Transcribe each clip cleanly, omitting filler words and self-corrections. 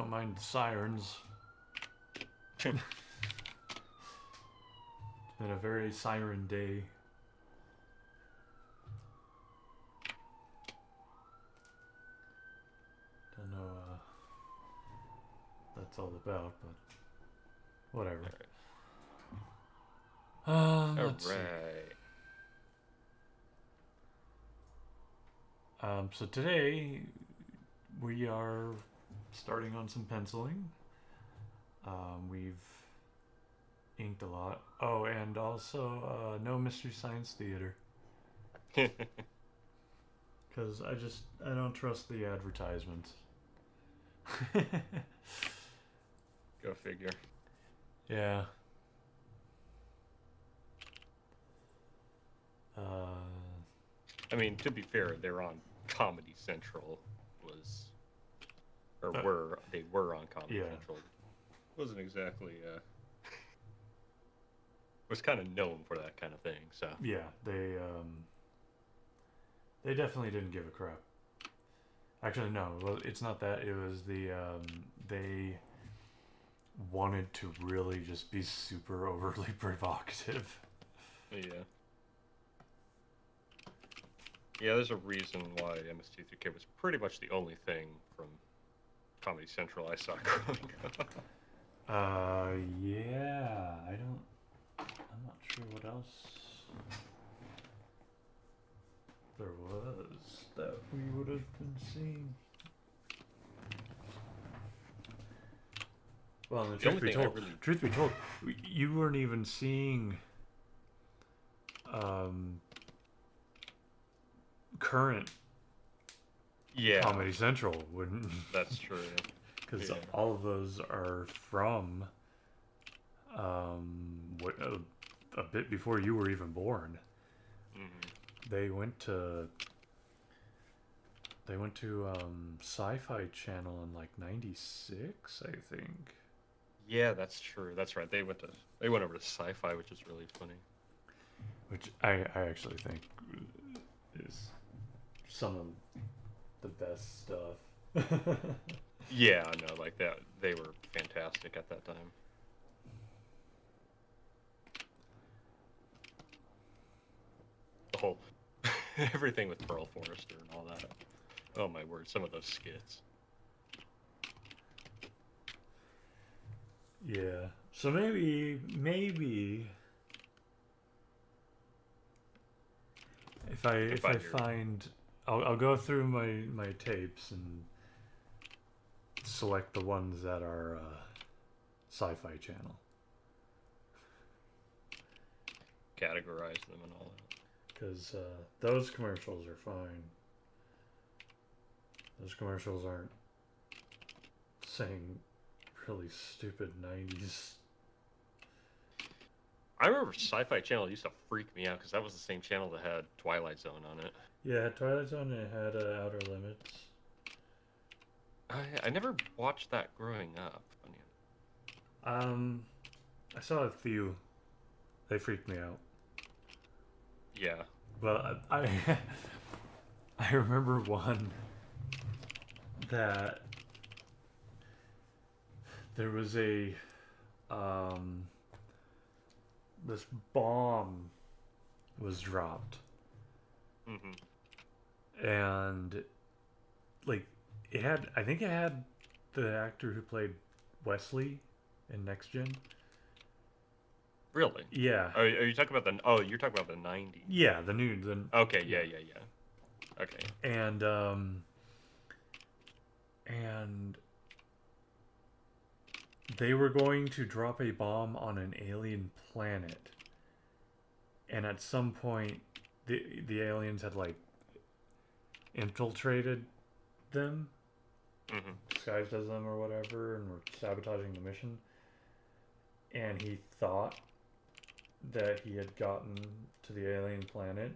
don't mind the sirens. It's been a very siren day. Don't know what that's all about, but whatever. Let's see. So today we are starting on some penciling. We've inked a lot. Oh, and also no Mystery Science Theater. Because I don't trust the advertisements. Go figure. Yeah. I mean, to be fair, they're on Comedy Central. They were on Comedy Central. Wasn't exactly was kind of known for that kind of thing. So yeah, they definitely didn't give a crap. Actually, no. Well, it's not that. It was they wanted to really just be super overly provocative. Yeah. Yeah, there's a reason why MST3K was pretty much the only thing from Comedy Central I saw growing up. Yeah. I'm not sure what else there was that we would have been seeing. Well, the truth be told, you weren't even seeing current Comedy Central, wouldn't? That's true. Because all of those are from a bit before you were even born. Mm-hmm. They went to Sci-Fi Channel in like '96, I think. Yeah, that's true. That's right. They went over to Sci-Fi, which is really funny. Which I actually think is some of the best stuff. Yeah, I know, like that. They were fantastic at that time. The whole everything with Pearl Forrester and all that. Oh my word, some of those skits. Yeah. So maybe if I find I'll go through my tapes and select the ones that are Sci-Fi Channel. Categorize them and all that. Because those commercials are fine. Those commercials aren't saying really stupid 90s. I remember Sci-Fi Channel used to freak me out because that was the same channel that had Twilight Zone on it. Yeah, Twilight Zone, it had Outer Limits. I never watched that growing up. I saw a few. They freaked me out. Yeah. Well, I I remember one that there was a this bomb was dropped. Mm-hmm. And like I think it had the actor who played Wesley in Next Gen. Really? Yeah. Are you talking about you're talking about the 90s. Yeah, the Okay, yeah. Okay. And they were going to drop a bomb on an alien planet. And at some point the aliens had like infiltrated them, disguised as them or whatever, and were sabotaging the mission. And he thought that he had gotten to the alien planet,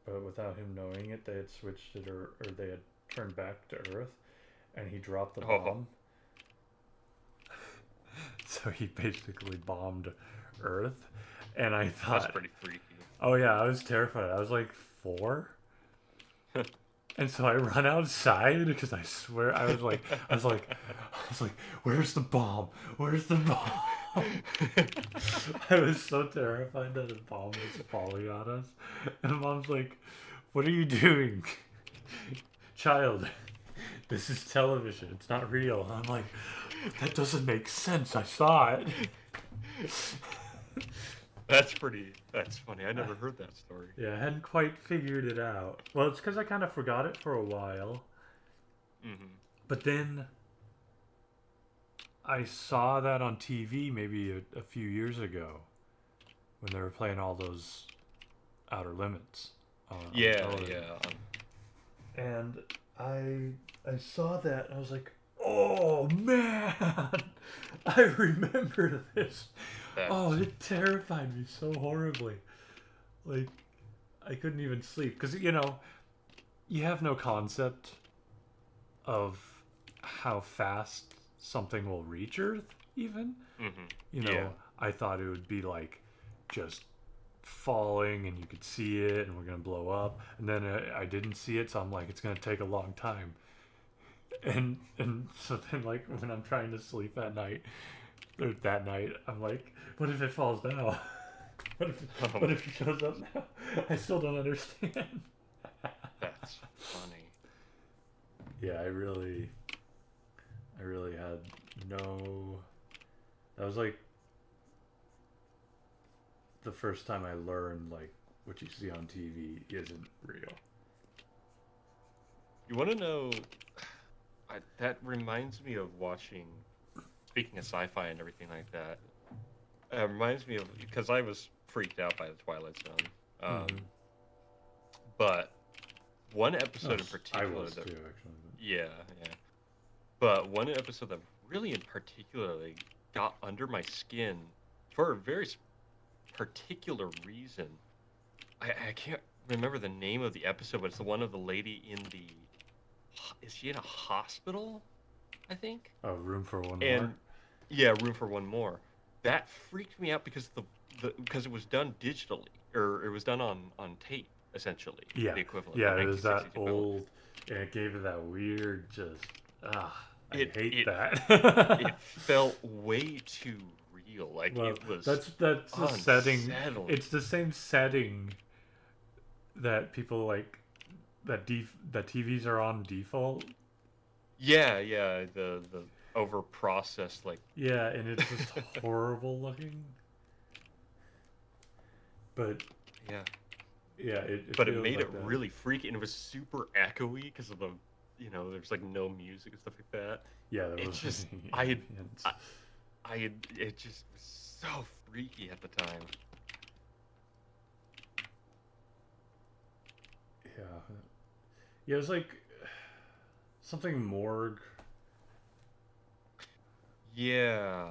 but without him knowing it, they had switched it, or they had turned back to Earth, and he dropped the bomb. So he basically bombed Earth, and I thought... That's pretty freaky. Oh yeah, I was terrified. I was like 4. And so I run outside because I swear I was like, where's the bomb? Where's the bomb? I was so terrified that a bomb was falling on us. And mom's like, what are you doing? Child, this is television. It's not real. And I'm like, that doesn't make sense. I saw it. That's funny. I never heard that story. Yeah, I hadn't quite figured it out. Well, it's because I kind of forgot it for a while. Mm-hmm. But then I saw that on TV maybe a few years ago when they were playing all those Outer Limits. Yeah, television. yeah. And I saw that and I was like, oh man, I remember this. Oh, it terrified me so horribly. Like, I couldn't even sleep because you have no concept of how fast something will reach Earth. Even Yeah. I thought it would be like just falling and you could see it and we're gonna blow up. And then I didn't see it, so I'm like, it's gonna take a long time. And so then like when I'm trying to sleep at night or that night, I'm like, what if it falls now? What if it shows up now? I still don't understand. That's funny. Yeah, I really had no. That was like the first time I learned like what you see on TV isn't real. You want to know? That reminds me of watching. Speaking of sci-fi and everything like that, it reminds me of because I was freaked out by the Twilight Zone. But one episode in particular. I was too, actually. Yeah. But one episode that really in particularly got under my skin for a very particular reason. I can't remember the name of the episode, but it's the one of the lady in the. Is she in a hospital? I think. Oh, Room for One More. Yeah, Room for One More. That freaked me out because because it was done digitally, or it was done on tape, essentially. Yeah. The equivalent. Yeah, it was that old, and it gave it that weird, just I hate that. It felt way too real. Like it was. That's the setting. It's the same setting that people like that TVs are on default. Yeah, the over processed like. Yeah, and it's just horrible looking. But yeah, it made like it that. really freaky, and it was super echoey because of the there's like no music and stuff like that. Yeah, it just it just was so freaky at the time. Yeah, it was like something morgue. Yeah,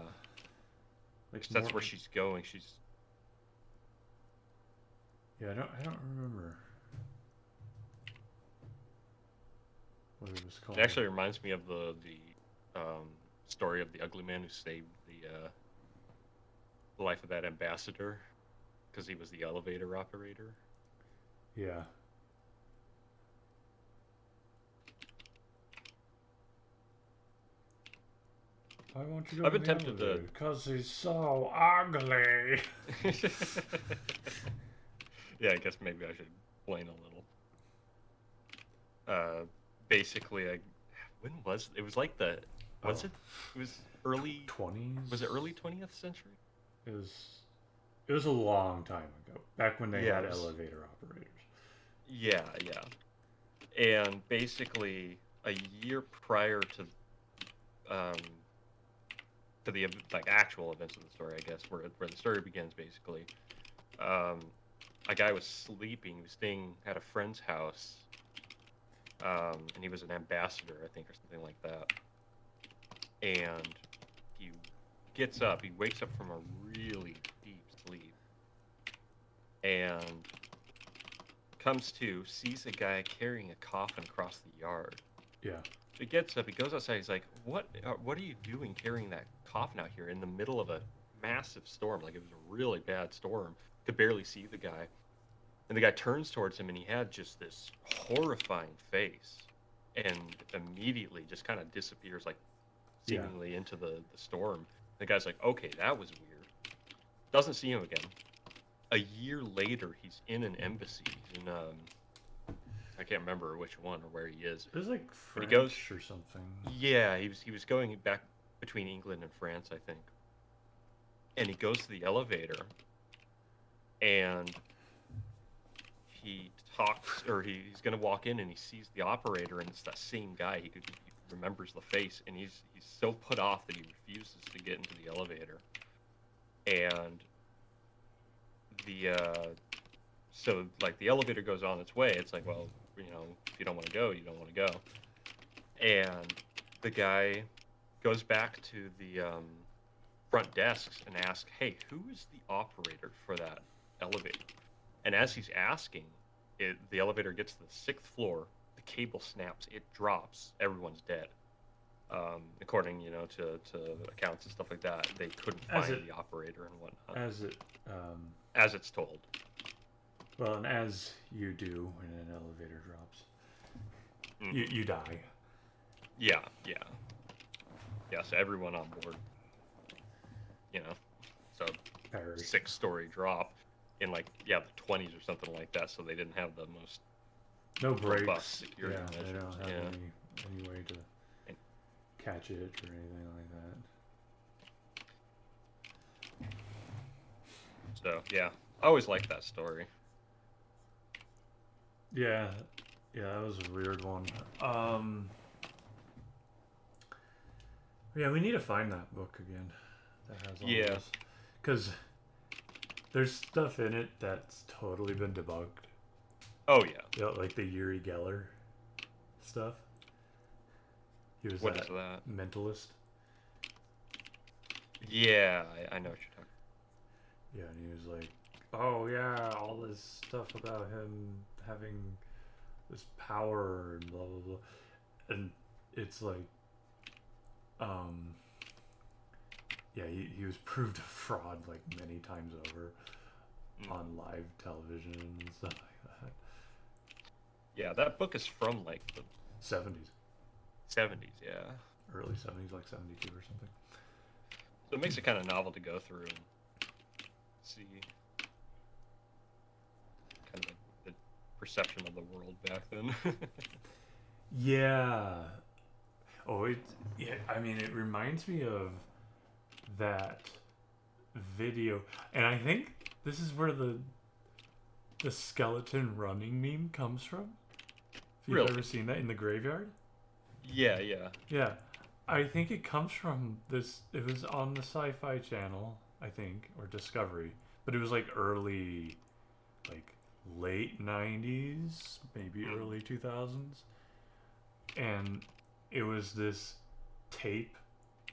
like that's where she's going. Yeah, I don't remember what it was called. It actually reminds me of the story of the ugly man who saved the life of that ambassador because he was the elevator operator. Yeah. Why won't you go? I've been tempted to. Because he's so ugly. Yeah, I guess maybe I should explain a little. Basically, when was it? Was like the. Was it? It was early 20s. Was it early 20th century? It was a long time ago. Back when they had elevator operators. Yeah. And basically, a year prior to the like actual events of the story, I guess, where the story begins, basically, a guy was sleeping. He was staying at a friend's house, and he was an ambassador, I think, or something like that. And he gets up. He wakes up from a really deep sleep, and comes to, sees a guy carrying a coffin across the yard. Yeah. So he gets up, he goes outside, he's like, what are you doing carrying that coffin out here in the middle of a massive storm? Like, it was a really bad storm. Could barely see the guy. And the guy turns towards him, and he had just this horrifying face, and immediately just kind of disappears, like Yeah. seemingly into the storm. The guy's like, okay, that was weird. Doesn't see him again. A year later, he's in an embassy. He's in I can't remember which one or where he is. It was like But French he goes, or something. yeah, he was going back between England and France, I think. And he goes to the elevator, and he talks, or he's gonna walk in, and he sees the operator, and it's that same guy. He remembers the face, and he's so put off that he refuses to get into the elevator. And so like the elevator goes on its way. It's like, well, if you don't want to go, you don't want to go. And the guy goes back to the front desks and asks, hey, who is the operator for that elevator? And as he's asking, the elevator gets to the 6th floor, the cable snaps, it drops, everyone's dead. According, to accounts and stuff like that, they couldn't find the operator and whatnot. As it's told. Well, and as you do when an elevator drops, you die. Yeah. So everyone on board, so Perish. 6-story drop in the 20s or something like that. So they didn't have the most no brakes. robust security measures. They don't have any way to catch it or anything like that. So yeah, I always liked that story. Yeah, that was a weird one. Yeah, we need to find that book again. That has all this. Because there's stuff in it that's totally been debunked. Oh yeah. Like the Uri Geller stuff. He was What is that? Mentalist. Yeah, I know what you're talking. Yeah, and he was like, oh yeah, all this stuff about him having this power and blah blah blah, and it's like, yeah, he was proved a fraud like many times over on live television and stuff like that. Yeah, that book is from like the 70s. 70s, yeah. Early 70s, like 72 or something. So it makes it kind of novel to go through and see kind of the perception of the world back then. Yeah. Oh, yeah. I mean, it reminds me of that video, and I think this is where the skeleton running meme comes from. If you've ever seen that in the graveyard. Yeah. Yeah. I think it comes from this. It was on the Sci-Fi Channel, I think, or Discovery, but it was like early, like late 90s, maybe early 2000s. And it was this tape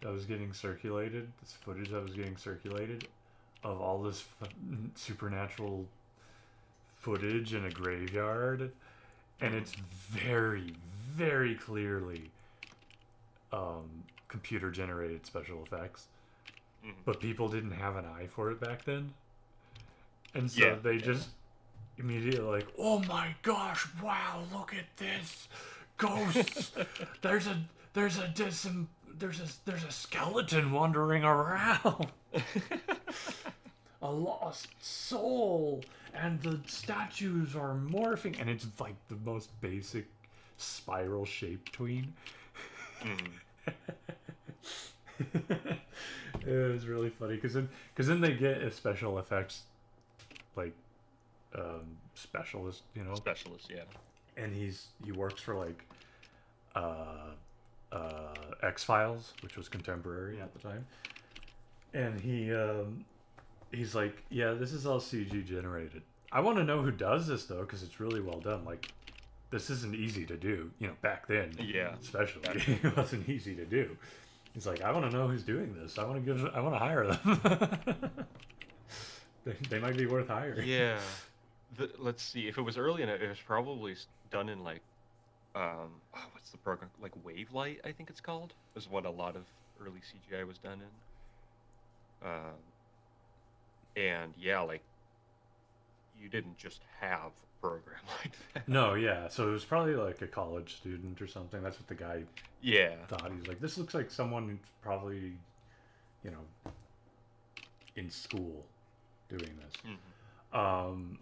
that was getting circulated, this footage that was getting circulated of all this supernatural footage in a graveyard. And it's very, very clearly computer generated special effects. But people didn't have an eye for it back then. And so they just immediately like, oh my gosh, wow, look at this. Ghosts. there's a skeleton wandering around. A lost soul, and the statues are morphing, and it's like the most basic spiral shaped tween. It was really funny because then they get a special effects like specialist, Specialist, yeah. and he works for like X-Files, which was contemporary at the time, and he's like, yeah, this is all CG generated. I want to know who does this though, because it's really well done. Like, this isn't easy to do, back then. Yeah, especially it wasn't easy to do. He's like, I want to know who's doing this. I want to hire them. they might be worth hiring. Yeah. Let's see. If it was early, it was probably done in like, what's the program? Like Wavelight, I think it's called. Is what a lot of early CGI was done in. And yeah, like you didn't just have a program like that. No, yeah. So it was probably like a college student or something. That's what the guy Yeah. thought. He's like, this looks like someone who's probably, you know, in school doing this. Um,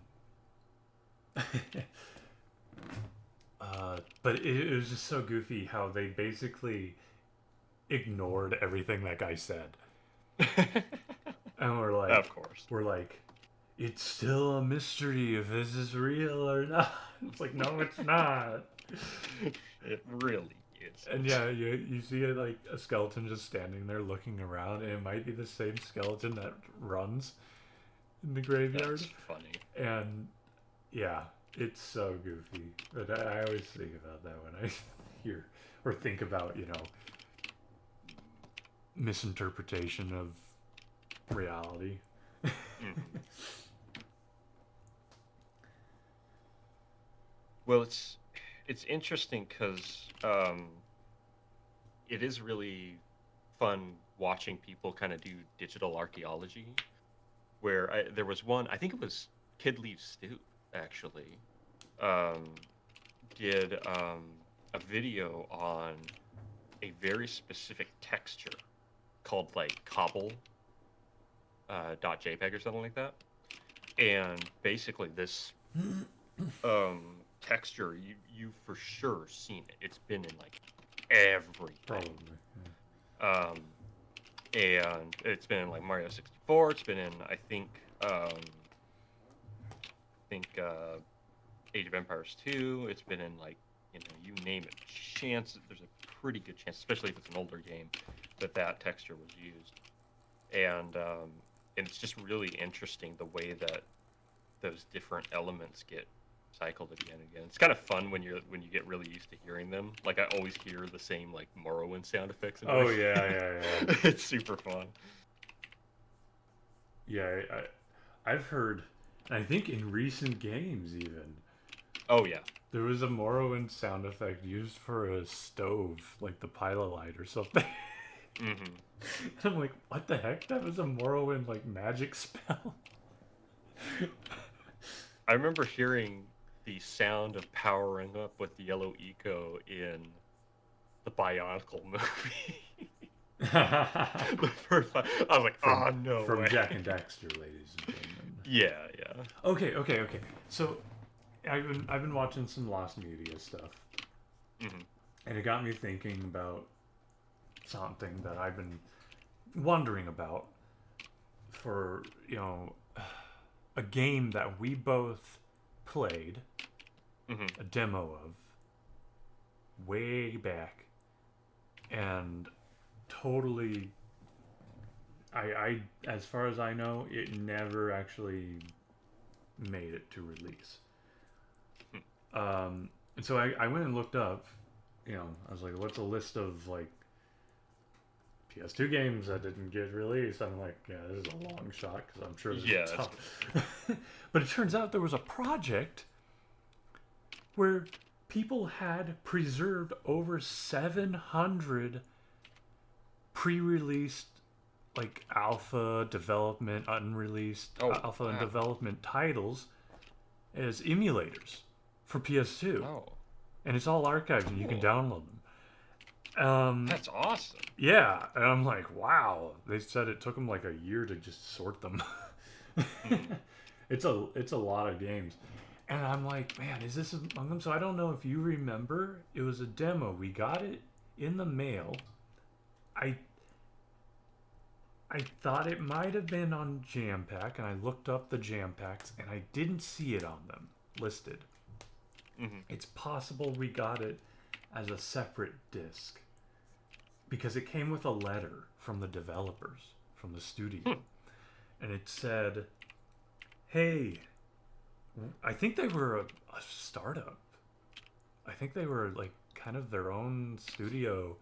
but it was just so goofy how they basically ignored everything that guy said. And of course. we're like, it's still a mystery if this is real or not. It's like, no, it's not. It really is. And yeah, you see it like a skeleton just standing there looking around, and it might be the same skeleton that runs in the graveyard. That's funny. And yeah, it's so goofy. But I always think about that when I hear or think about, you know, misinterpretation of reality. Well, it's interesting because it is really fun watching people kind of do digital archaeology. Where there was one, I think it was Kid Leaves Stew, actually, did a video on a very specific texture called like cobble .jpg or something like that. And basically this texture, you for sure seen it. It's been in like everything. Probably. Yeah. And it's been in like Mario 64. It's been in I think Age of Empires 2. It's been in like, you know, you name it. There's a pretty good chance, especially if it's an older game, that texture was used. And it's just really interesting the way that those different elements get cycled again and again. It's kind of fun when you get really used to hearing them. Like I always hear the same like Morrowind sound effects. Oh yeah. It's super fun. Yeah, I've heard, I think in recent games even. Oh yeah. There was a Morrowind sound effect used for a stove, like the Pylolite or something. I'm like, what the heck? That was a Morrowind like magic spell. I remember hearing the sound of powering up with the yellow eco in the Bionicle movie. The first time, I was like, oh no From way. Jak and Daxter, ladies and gentlemen. Yeah. Okay. So I've been watching some Lost Media stuff, and it got me thinking about something that I've been wondering about for, you know, a game that we both played a demo of way back, and totally I as far as I know, it never actually made it to release. And so I went and looked up, you know, I was like, what's a list of like PS2 games that didn't get released? I'm like, yeah, this is a long shot because I'm sure there's a ton. But it turns out there was a project where people had preserved over 700 pre-released, like alpha development, unreleased alpha and development titles as emulators for PS2. And it's all archived and you can download them. That's awesome. Yeah, and I'm like, wow. They said it took them like a year to just sort them. It's a lot of games. And I'm like, man, is this among them? So I don't know if you remember. It was a demo. We got it in the mail. I thought it might have been on Jam Pack, and I looked up the Jam Packs, and I didn't see it on them listed. It's possible we got it as a separate disc because it came with a letter from the developers, from the studio. And it said, hey, I think they were a startup. I think they were like kind of their own studio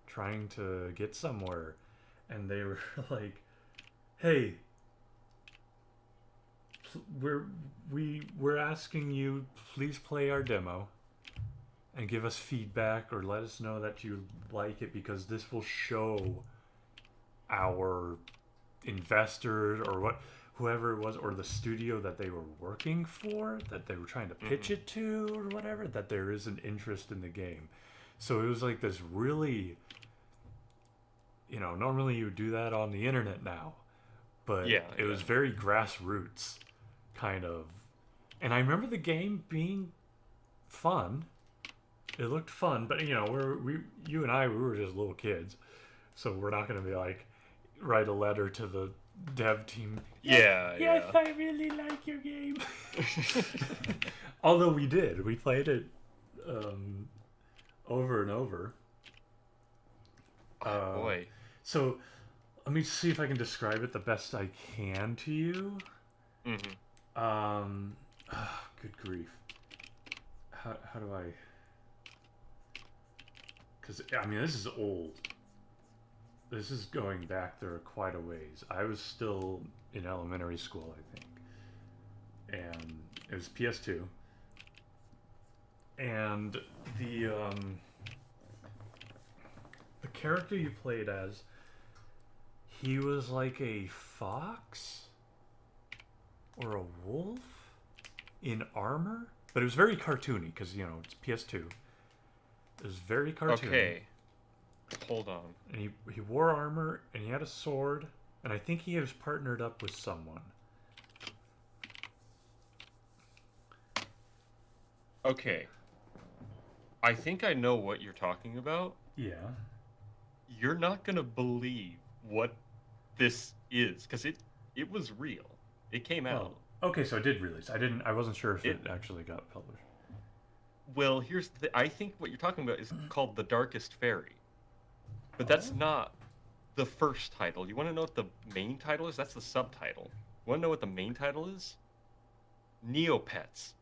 trying to get somewhere. And they were like, hey, we're asking you, please play our demo and give us feedback or let us know that you like it, because this will show our investors or whoever it was, or the studio that they were working for, that they were trying to pitch it to or whatever, that there is an interest in the game. So it was like this really, normally you would do that on the internet now, but it was very grassroots kind of. And I remember the game being fun. It looked fun, but you and I, we were just little kids, so we're not going to be like write a letter to the dev team. Yes, I really like your game. Although we did, we played it over and over. Oh boy. So let me see if I can describe it the best I can to you. Good grief. How do I? Because, I mean, this is old. This is going back there quite a ways. I was still in elementary school, I think. And it was PS2. And the character you played as, he was like a fox or a wolf in armor. But it was very cartoony because, it's PS2. It was very cartoony. Okay. Hold on. And he wore armor, and he had a sword, and I think he was partnered up with someone. Okay. I think I know what you're talking about. Yeah. You're not going to believe what this is, because it was real. It came out. Okay, so it did release. I wasn't sure if it actually got published. Well, I think what you're talking about is called The Darkest Fairy. But that's not the first title. You want to know what the main title is? That's the subtitle. You want to know what the main title is? Neopets.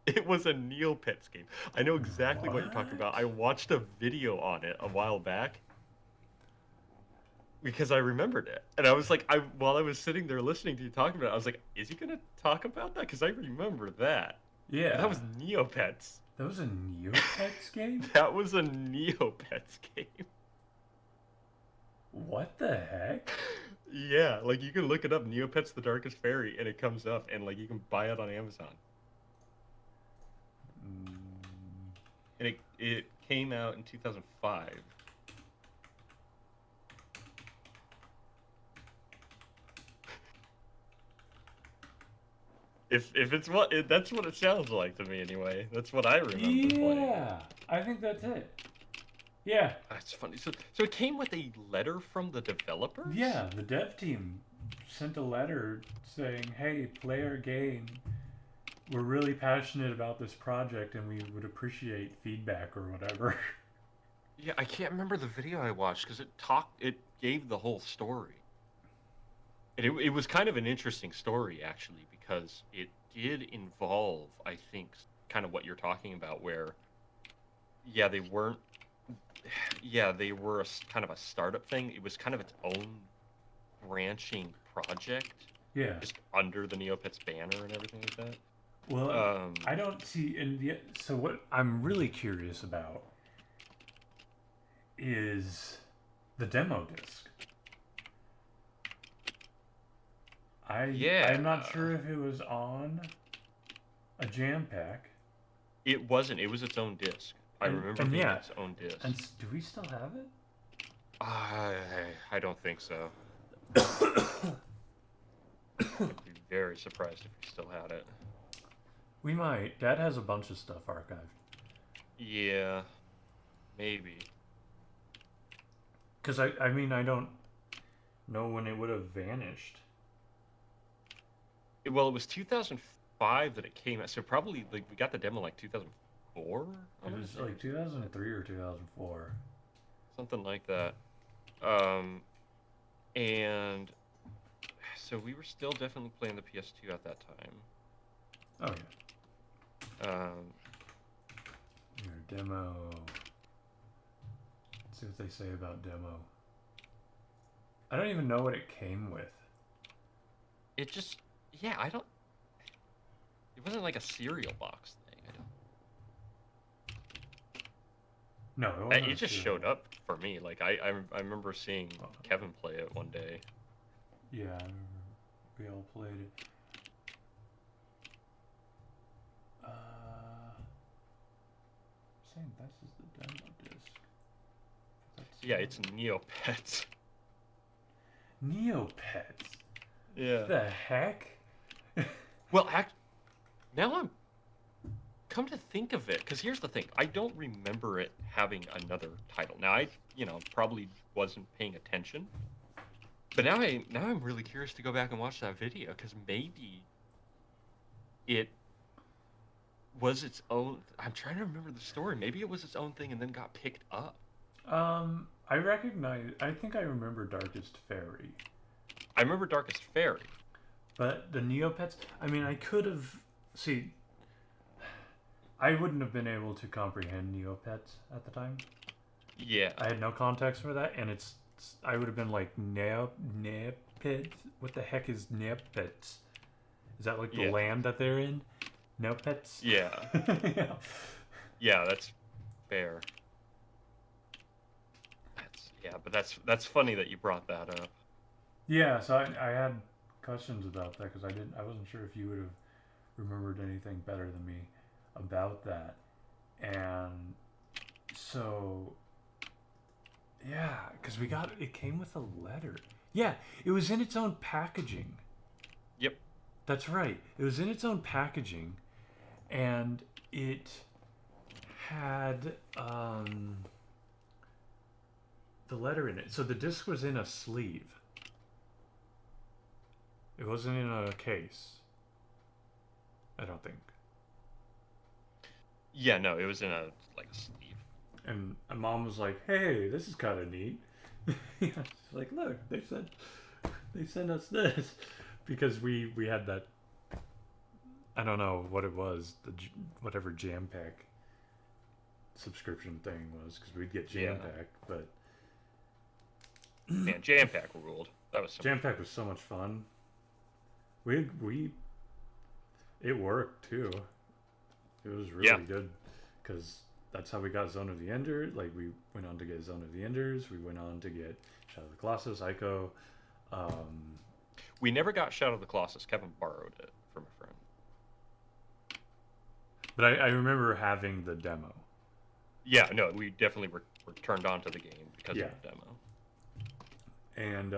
It was a Neopets game. I know exactly what you're talking about. I watched a video on it a while back because I remembered it. And I was like, while I was sitting there listening to you talking about it, I was like, is he going to talk about that? Because I remember that. Yeah. That was Neopets. That was a Neopets game? That was a Neopets game. What the heck? Yeah, like you can look it up, Neopets the Darkest Fairy, and it comes up, and like you can buy it on Amazon. And it came out in 2005. If it's that's what it sounds like to me anyway. That's what I remember playing. Yeah, I think that's it. Yeah. That's funny. So it came with a letter from the developers? Yeah, the dev team sent a letter saying, "Hey, play our game. We're really passionate about this project and we would appreciate feedback," or whatever. Yeah, I can't remember the video I watched because it gave the whole story. And it was kind of an interesting story, actually, because it did involve, I think, kind of what you're talking about, where, they were kind of a startup thing. It was kind of its own branching project. Yeah. Just under the Neopets banner and everything like that. Well, I don't see, so what I'm really curious about is the demo disc. I'm not sure if it was on a jam pack. It wasn't. It was its own disc. I remember being its own disc. And do we still have it? I don't think so. I'd be very surprised if we still had it. We might. Dad has a bunch of stuff archived. Yeah, maybe. Because I mean, I don't know when it would have vanished. Well, it was 2005 that it came out, so probably like we got the demo like 2004. It was like 2003 or 2004. Something like that. And so we were still definitely playing the PS2 at that time. Oh yeah. Your demo. Let's see what they say about demo. I don't even know what it came with. It just, it wasn't like a cereal box thing. No, it wasn't. It just showed up for me. Like I remember seeing Kevin play it one day. Yeah, I remember. we all played it. Saying this is the demo disc. Yeah, it's Neopets. Neopets? Yeah. The heck? Well, now I'm... Come to think of it, because here's the thing. I don't remember it having another title. Now, I, probably wasn't paying attention. But now I'm really curious to go back and watch that video, because maybe it was its own... I'm trying to remember the story. Maybe it was its own thing and then got picked up. I think I remember Darkest Fairy. I remember Darkest Fairy. But the Neopets, I mean, I could have... See, I wouldn't have been able to comprehend Neopets at the time. Yeah. I had no context for that, and I would have been like, Neopets? What the heck is Neopets? Is that like the land that they're in? Neopets? Yeah. Yeah. Yeah, that's fair. But that's funny that you brought that up. Yeah, so I had questions about that because I wasn't sure if you would have remembered anything better than me about that. And so yeah, because it came with a letter. Yeah, it was in its own packaging. Yep. That's right. It was in its own packaging, and it had the letter in it. So the disc was in a sleeve. It wasn't in a case. I don't think. Yeah, no, it was in a sleeve. And my mom was like, "Hey, this is kind of neat." She's like, "Look, they sent us this," because we had that. I don't know what it was, whatever Jam Pack subscription thing was, because we'd get Jam Pack, but man, Jam Pack ruled. That was Jam Pack was so much fun. It worked too. It was really good, because that's how we got Zone of the Ender. Like, we went on to get Zone of the Enders. We went on to get Shadow of the Colossus, Ico. We never got Shadow of the Colossus. Kevin borrowed it from a friend. But I remember having the demo. Yeah, no, we definitely were turned on to the game because of the demo. And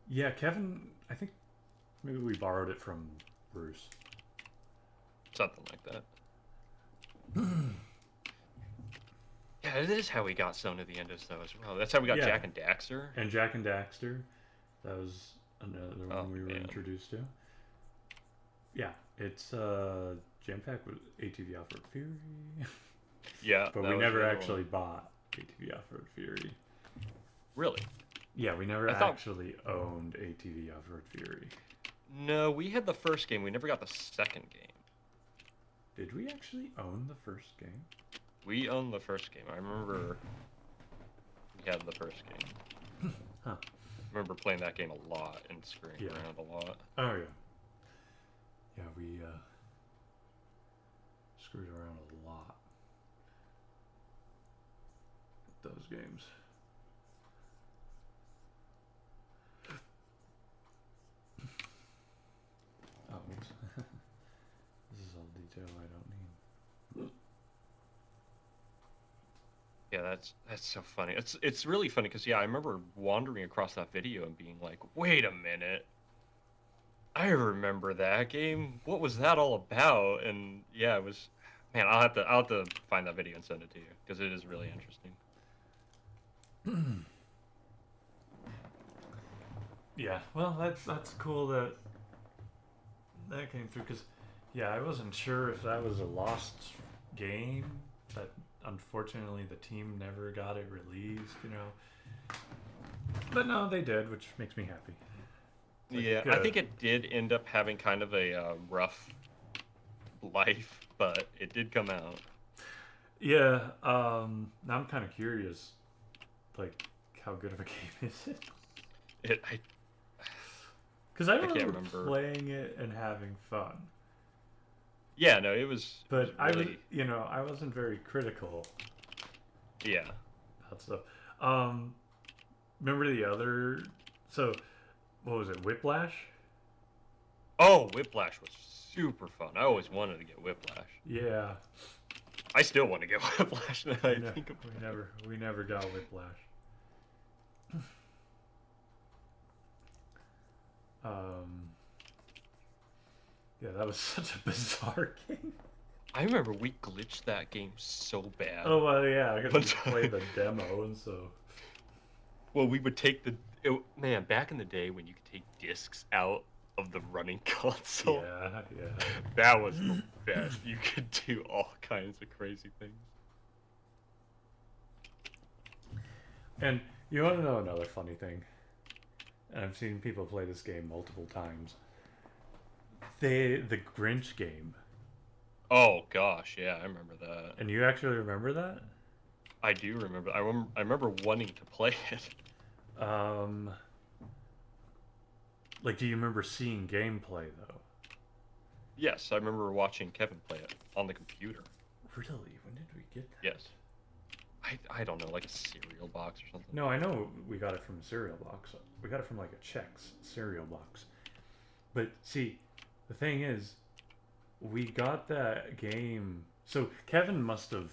yeah, Kevin, I think maybe we borrowed it from Bruce. Something like that. Yeah, it is how we got Zone of the Enders, though, as well. That's how we got Jack and Daxter. And Jack and Daxter. That was another one we were introduced to. Yeah, it's Jam Pack with ATV Off-Road Fury. Yeah. But we never actually bought ATV Off-Road Fury. Really? Yeah, we never actually owned ATV Off-Road Fury. No, we had the first game. We never got the second game. Did we actually own the first game? We owned the first game. I remember we had the first game. Huh. I remember playing that game a lot and screwing around a lot. Oh, yeah. Yeah, we screwed around a lot with those games. Oh, oops. This is all detail I don't need. Yeah, that's so funny. It's really funny because I remember wandering across that video and being like, "Wait a minute, I remember that game. What was that all about?" And yeah, it was. Man, I'll have to find that video and send it to you because it is really interesting. Yeah, well, that's cool that came through, because I wasn't sure if that was a lost game that unfortunately the team never got it released, but no, they did, which makes me happy. I think it did end up having kind of a rough life, but it did come out. Yeah. Now I'm kind of curious, like, how good of a game is it? Because I remember playing it and having fun. Yeah, no, it was. But really... I wasn't very critical. Yeah. That stuff. Remember the other? So, what was it, Whiplash? Oh, Whiplash was super fun. I always wanted to get Whiplash. Yeah. I still want to get Whiplash now I think about it. We never got Whiplash. Yeah, that was such a bizarre game. I remember we glitched that game so bad. Oh, well, yeah, I got to play the demo, and so... Well, we would take man, back in the day when you could take discs out of the running console. Yeah. That was the best. You could do all kinds of crazy things. And you want to know another funny thing? And I've seen people play this game multiple times. The Grinch game. Oh gosh, yeah, I remember that. And you actually remember that? I do remember. I remember wanting to play it. Like, do you remember seeing gameplay though? Yes, I remember watching Kevin play it on the computer. Really? When did we get that? Yes. I don't know, like a cereal box or something. No, I know we got it from a cereal box. We got it from like a Chex cereal box. But see, the thing is, we got that game. So Kevin must have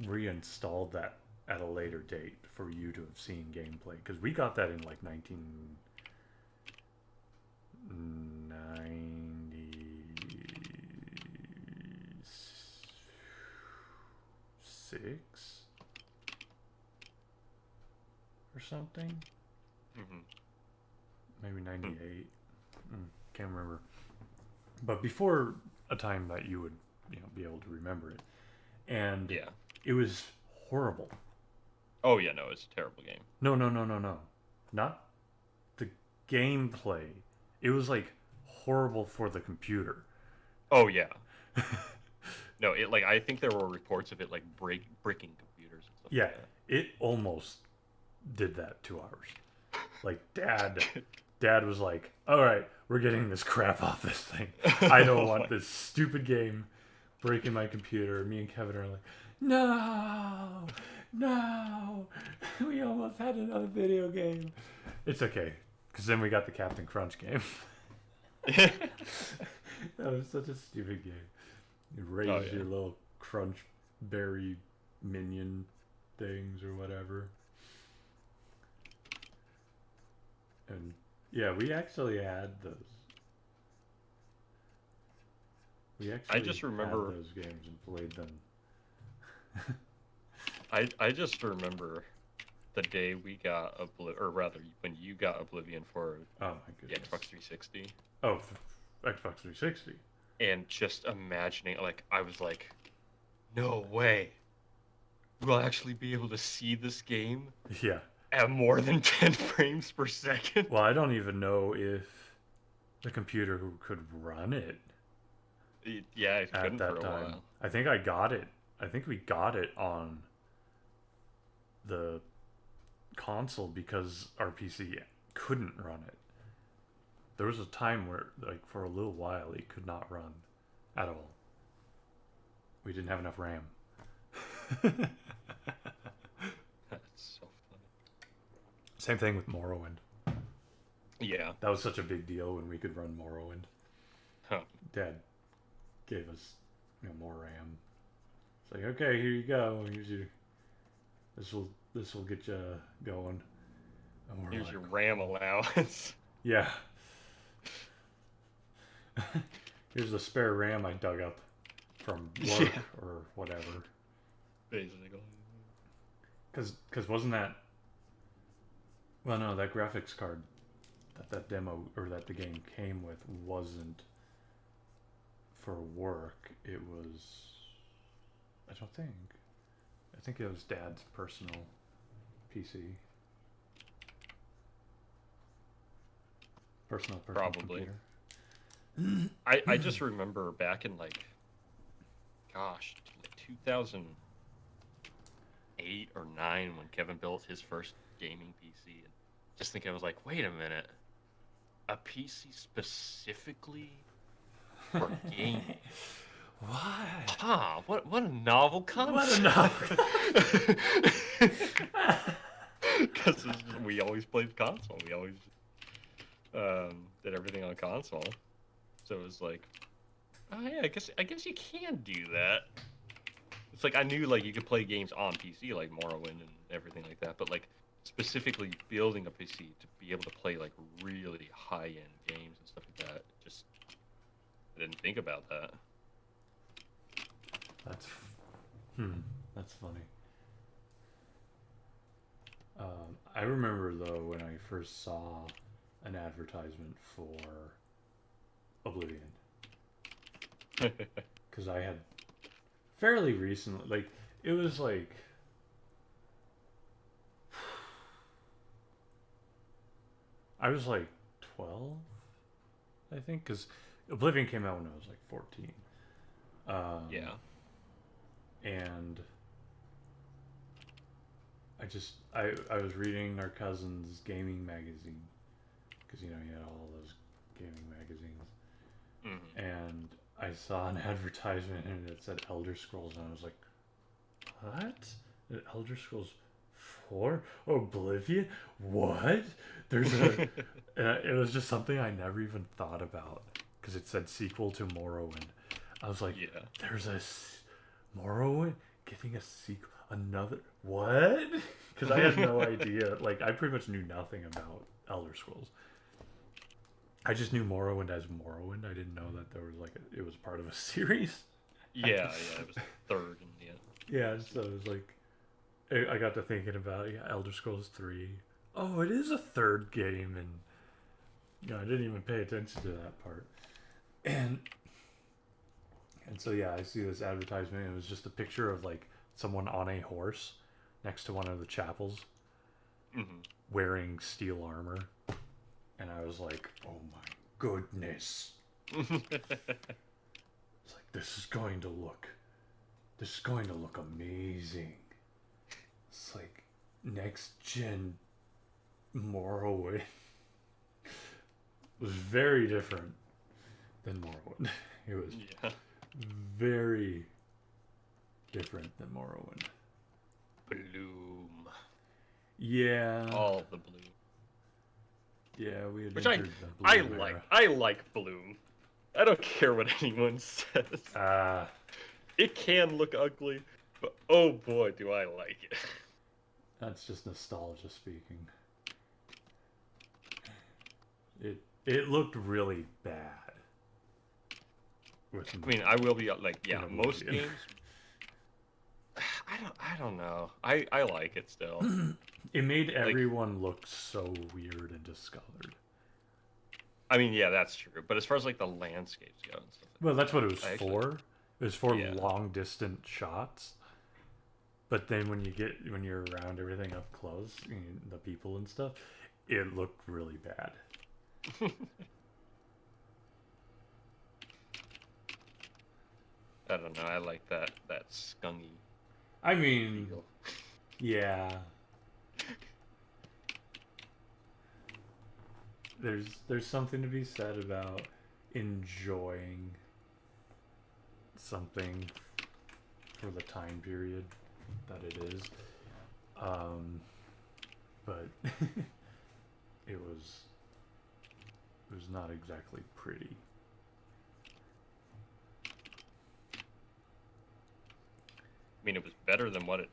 reinstalled that at a later date for you to have seen gameplay, because we got that in like 1996 or something. Maybe 98. Can't remember. But before a time that you would, be able to remember it. And yeah, it was horrible. Oh yeah, no, it's a terrible game. No. Not the gameplay. It was like horrible for the computer. Oh yeah. No, it I think there were reports of it breaking computers and stuff. Yeah, like that. It almost did that to ours. Like Dad was like, "All right, we're getting this crap off this thing. I don't want this stupid game breaking my computer." Me and Kevin are like, "No, we almost had another video game." It's okay, because then we got the Captain Crunch game. That was such a stupid game. You raise your little crunch berry minion things or whatever. And yeah, we actually had those. I just remember had those games and played them. I just remember the day we got or rather when you got Oblivion for my goodness. the Xbox 360. Oh, Xbox 360. And just imagining, I was like, no way. We'll actually be able to see this game? Yeah. At more than 10 frames per second? Well, I don't even know if the computer could run it. Yeah, it couldn't at that for a time. while. I think I got it. I think we got it on the console because our PC couldn't run it. There was a time where, for a little while, it could not run at all. We didn't have enough RAM. That's so funny. Same thing with Morrowind. Yeah. That was such a big deal when we could run Morrowind. Huh. Dad gave us, more RAM. It's like, okay, here you go. Here's your. This will get you going. And Here's your RAM allowance. Yeah. Here's the spare RAM I dug up from work or whatever. Basically. Because wasn't that... Well, no, that graphics card that demo, or that the game came with, wasn't for work. It was... I think it was Dad's personal PC. Personal Probably. computer. I just remember back in 2008 or 9 when Kevin built his first gaming PC. And just think I was like, wait a minute, a PC specifically for gaming? What? Huh? What a novel concept. What a novel. Because we always played console. We always. did everything on console. So it was like, oh yeah, I guess you can do that. It's like I knew like you could play games on PC like Morrowind and everything like that, but like specifically building a PC to be able to play like really high end games and stuff like that. Just I didn't think about that. That's that's funny. I remember though when I first saw an advertisement for Oblivion, because I had fairly recently, like it was like I was like 12, I think, because Oblivion came out when I was like 14. Yeah. And I was reading our cousin's gaming magazine because he had all those gaming magazines, and I saw an advertisement and it said Elder Scrolls and I was like, what? Elder Scrolls 4? Oblivion? What? There's a it was just something I never even thought about because it said sequel to Morrowind. I was like, Yeah. there's a Morrowind getting a sequel, another what? Because I had no idea. Like I pretty much knew nothing about Elder Scrolls. I just knew Morrowind as Morrowind. I didn't know that there was like it was part of a series. Yeah, it was third in the end. Yeah, so it was like I got to thinking about Elder Scrolls 3. Oh, it is a third game, and I didn't even pay attention to that part. And so yeah, I see this advertisement. It was just a picture of like someone on a horse next to one of the chapels, wearing steel armor, and I was like, "Oh my goodness!" It's like this is going to look amazing. It's like next gen Morrowind was very different than Morrowind. It was very different than Morrowind. Bloom. Yeah. All the bloom. Yeah, we had Which entered the Bloom era. I like Bloom. I don't care what anyone says. It can look ugly, but oh boy, do I like it. That's just nostalgia speaking. It looked really bad. I mean, I will be like, yeah, most games. I don't know. I like it still. It made everyone look so weird and discolored. I mean, yeah, that's true. But as far as like the landscapes go and stuff. Well, that's what it was for. It was for long distant shots. But then when you're around everything up close, the people and stuff, it looked really bad. I don't know. I like that skungy. I mean, yeah. There's something to be said about enjoying something for the time period that it is. But it was not exactly pretty. I mean, it was better than what it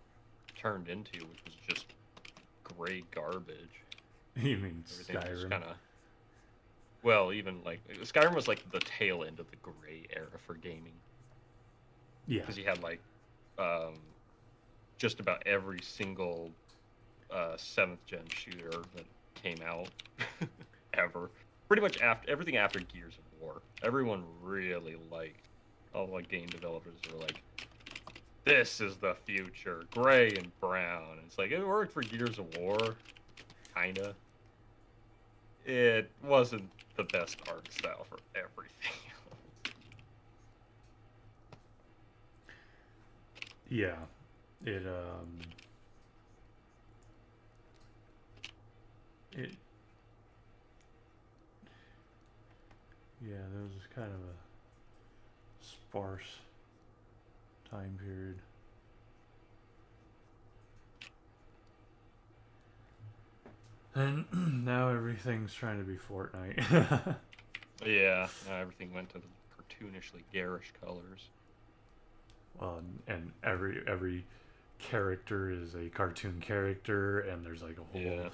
turned into, which was just gray garbage. You mean Everything Skyrim? was kinda... Well, even like Skyrim was like the tail end of the gray era for gaming. Yeah. Because you had like just about every single 7th gen shooter that came out ever. Pretty much everything after Gears of War. Everyone really liked, all like game developers were like, this is the future, gray and brown. And it's like, it worked for Gears of War, kinda. It wasn't the best art style for everything else. Yeah. It yeah, there was kind of a sparse time period. And now everything's trying to be Fortnite. Yeah, everything went to the cartoonishly garish colors. And every character is a cartoon character, and there's like a whole Yeah.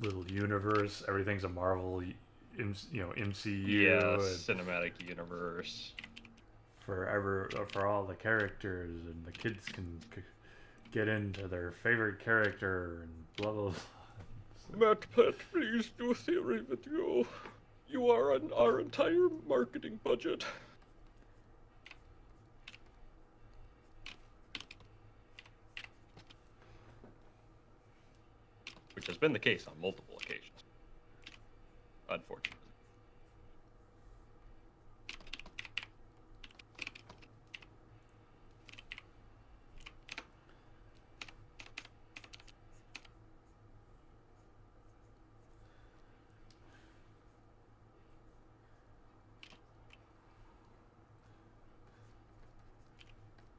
little universe. Everything's a Marvel, Yeah, MCU, and cinematic universe. for all the characters, and the kids can get into their favorite character and blah blah blah. Matt Platt, please do a theory video. You are on our entire marketing budget. Which has been the case on multiple occasions, unfortunately.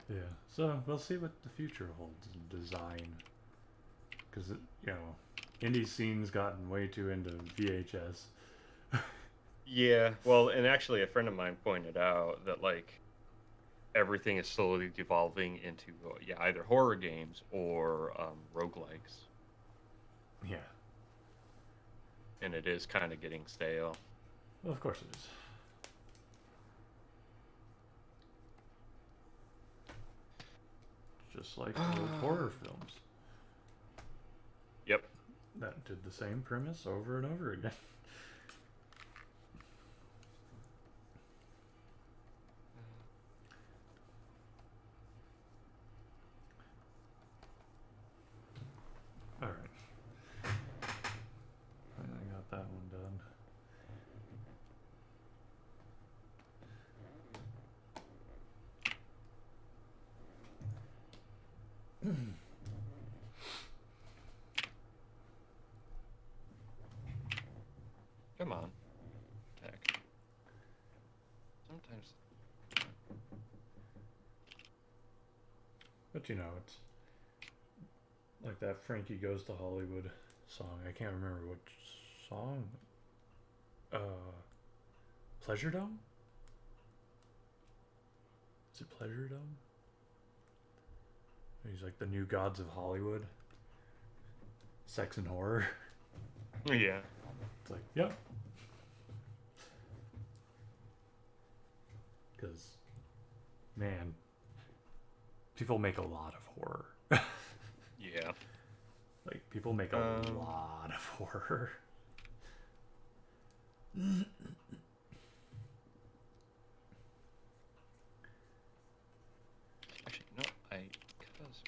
Yeah, so we'll see what the future holds in design, because indie scene's gotten way too into VHS. Yeah, well, and actually, a friend of mine pointed out that like everything is slowly devolving into either horror games or roguelikes, Yeah, and it is kind of getting stale. well, of course it is. Just like old horror films Yep. that did the same premise over and over again. All right, I got that one done. Come on. Heck. Sometimes. But it's like that Frankie Goes to Hollywood song. I can't remember which song. Pleasure Dome? Is it Pleasure Dome? He's like the new gods of Hollywood. Sex and horror. Yeah. It's like, yep. Because, man, people make a lot of horror. Yeah. Like, people make a lot of horror. Actually, no, because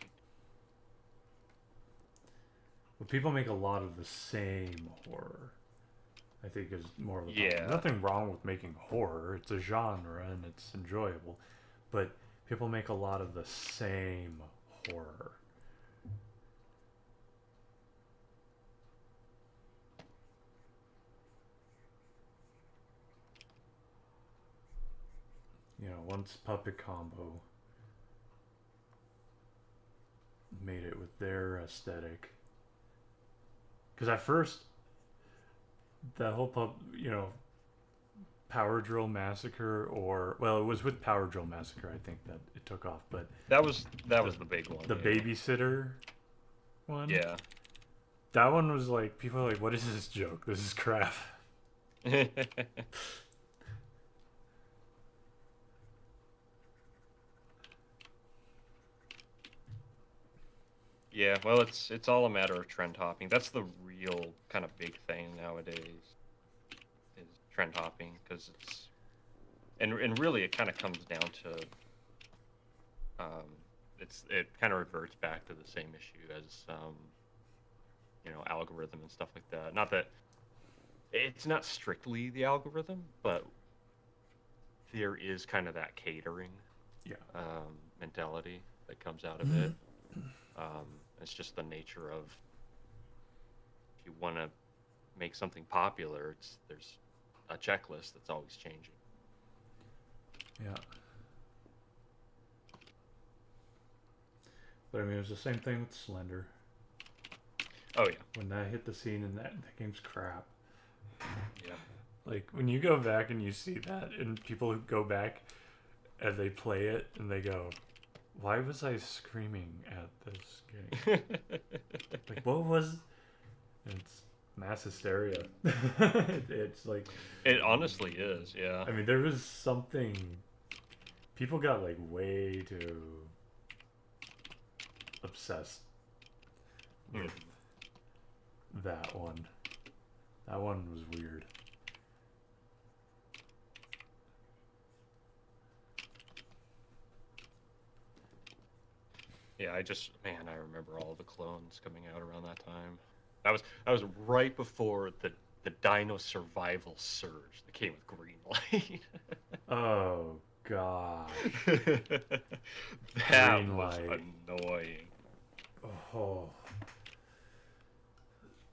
But people make a lot of the same horror. I think is more of the Yeah. problem. Nothing wrong with making horror. It's a genre and it's enjoyable. But people make a lot of the same horror. Once Puppet Combo made it with their aesthetic. Because at first, that whole Power Drill Massacre, it was with Power Drill Massacre, I think, that it took off. But that was the big one. The babysitter one. Yeah. That one was like, people are like, what is this joke? This is crap. Yeah, well, it's all a matter of trend hopping. That's the real kind of big thing nowadays, is trend hopping, because and really it kind of comes down to it kind of reverts back to the same issue as algorithm and stuff like that. Not that it's not strictly the algorithm, but there is kind of that catering mentality that comes out of it. It's just the nature of, if you want to make something popular, there's a checklist that's always changing. Yeah. But I mean, it was the same thing with Slender. Oh yeah. When that hit the scene, and that game's crap. Yeah. Like when you go back and you see that, and people who go back and they play it and they go, "Why was I screaming at this game? Like what was?" It's mass hysteria. It's like It honestly is. Yeah. I mean, there was something. People got like way too obsessed with that one. That one was weird. Yeah, I remember all the clones coming out around that time. That was right before the Dino Survival Surge that came with Green Light. Oh gosh. That Green was Light. annoying. Oh.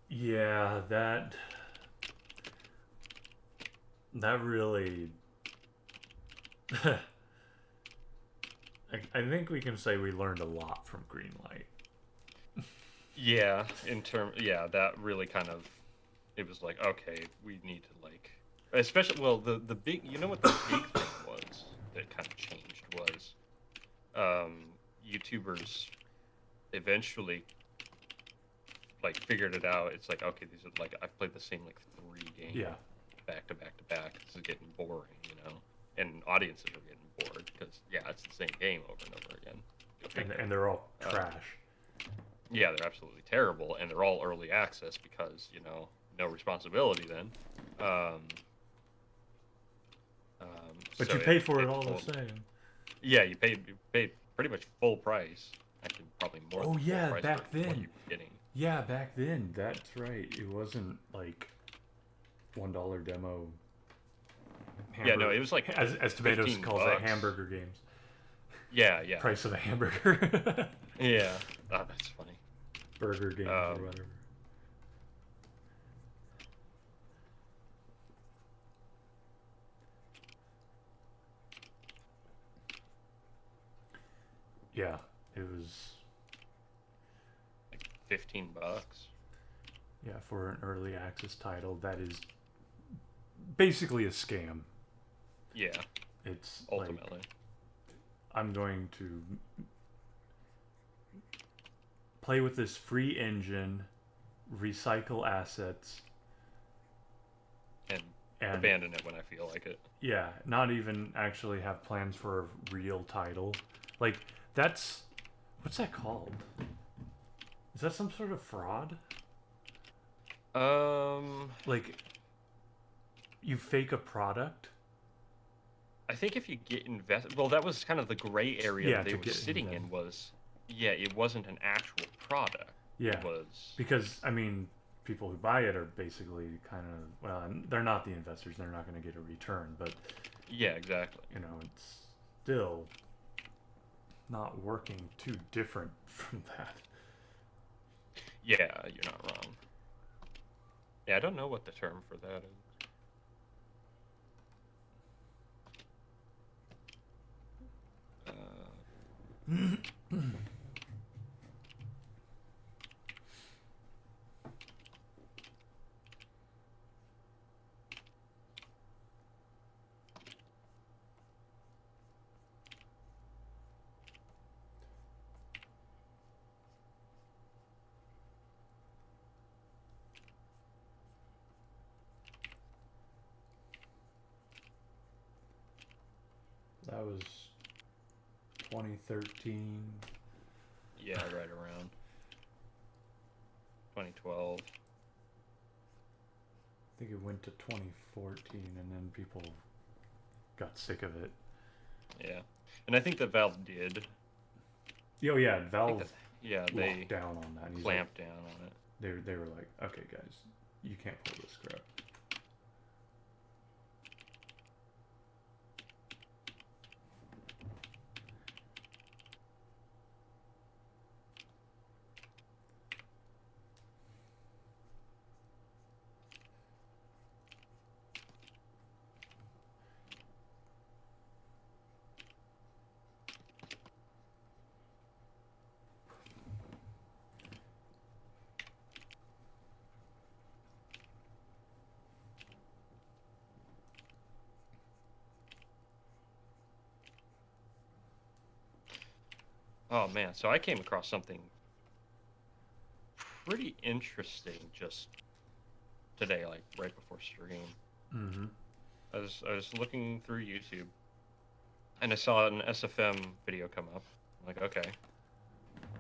Yeah, that really I think we can say we learned a lot from Green Light. Yeah, that really kind of, it was like, okay, we need to like, especially, well, the big, you know what the big thing was that kind of changed was, YouTubers eventually like figured it out. It's like, okay, these are like, I've played the same like 3 games back to back to back. This is getting boring, and audiences are getting bored because it's the same game over and over again. And they're all trash. Yeah, they're absolutely terrible, and they're all early access because no responsibility then. But so you pay for it all the same. Yeah, you paid pretty much full price. Actually, probably more. Oh than yeah, full price back for what then. you were getting. Yeah, back then. That's right. It wasn't like $1 demo. Yeah, no, it was like as Tomatoes calls $15. it, hamburger games. Yeah. Price of a hamburger. Yeah, oh, that's funny. Burger games or whatever. Yeah, it was like $15. Yeah, for an early access title that is basically a scam. Yeah. It's ultimately. Like, I'm going to play with this free engine, recycle assets, and abandon it when I feel like it. Yeah, not even actually have plans for a real title. Like, what's that called? Is that some sort of fraud? Like, you fake a product? I think if you get invested, well, that was kind of the gray area that they were sitting in was, it wasn't an actual product. Yeah, it was because I mean, people who buy it are basically kind of, well, they're not the investors. They're not going to get a return, but yeah, exactly. It's still not working too different from that. Yeah, you're not wrong. Yeah, I don't know what the term for that is. That was 2013. Yeah, right around 2012. I think it went to 2014, and then people got sick of it. Yeah, and I think that Valve did. Oh yeah, Valve. They down on that. Clamped down on it. They were like, okay, guys, you can't pull this crap. Oh man, so I came across something pretty interesting just today, like right before stream. Mm-hmm. I was looking through YouTube, and I saw an SFM video come up. I'm like, okay.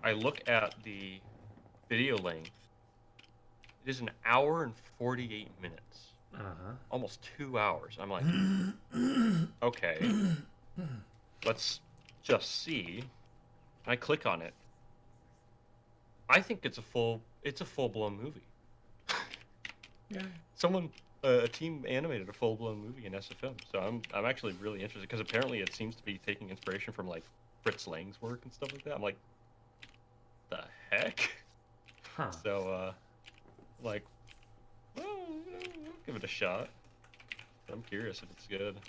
I look at the video length. It is an hour and 48 minutes. Uh-huh. Almost 2 hours. I'm like, okay, let's just see. I click on it. I think it's a full-blown movie. Yeah. A team animated a full-blown movie in SFM. So I'm actually really interested because apparently it seems to be taking inspiration from like Fritz Lang's work and stuff like that. I'm like, the heck? Huh. So like, well, I'll give it a shot. I'm curious if it's good.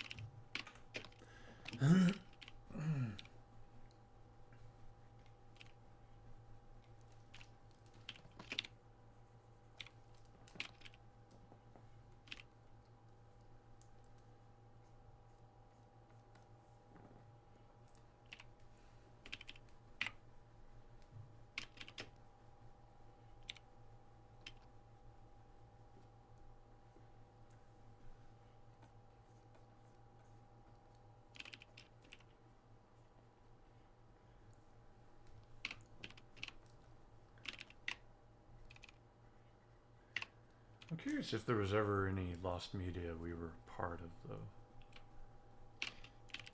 I'm curious if there was ever any lost media we were part of,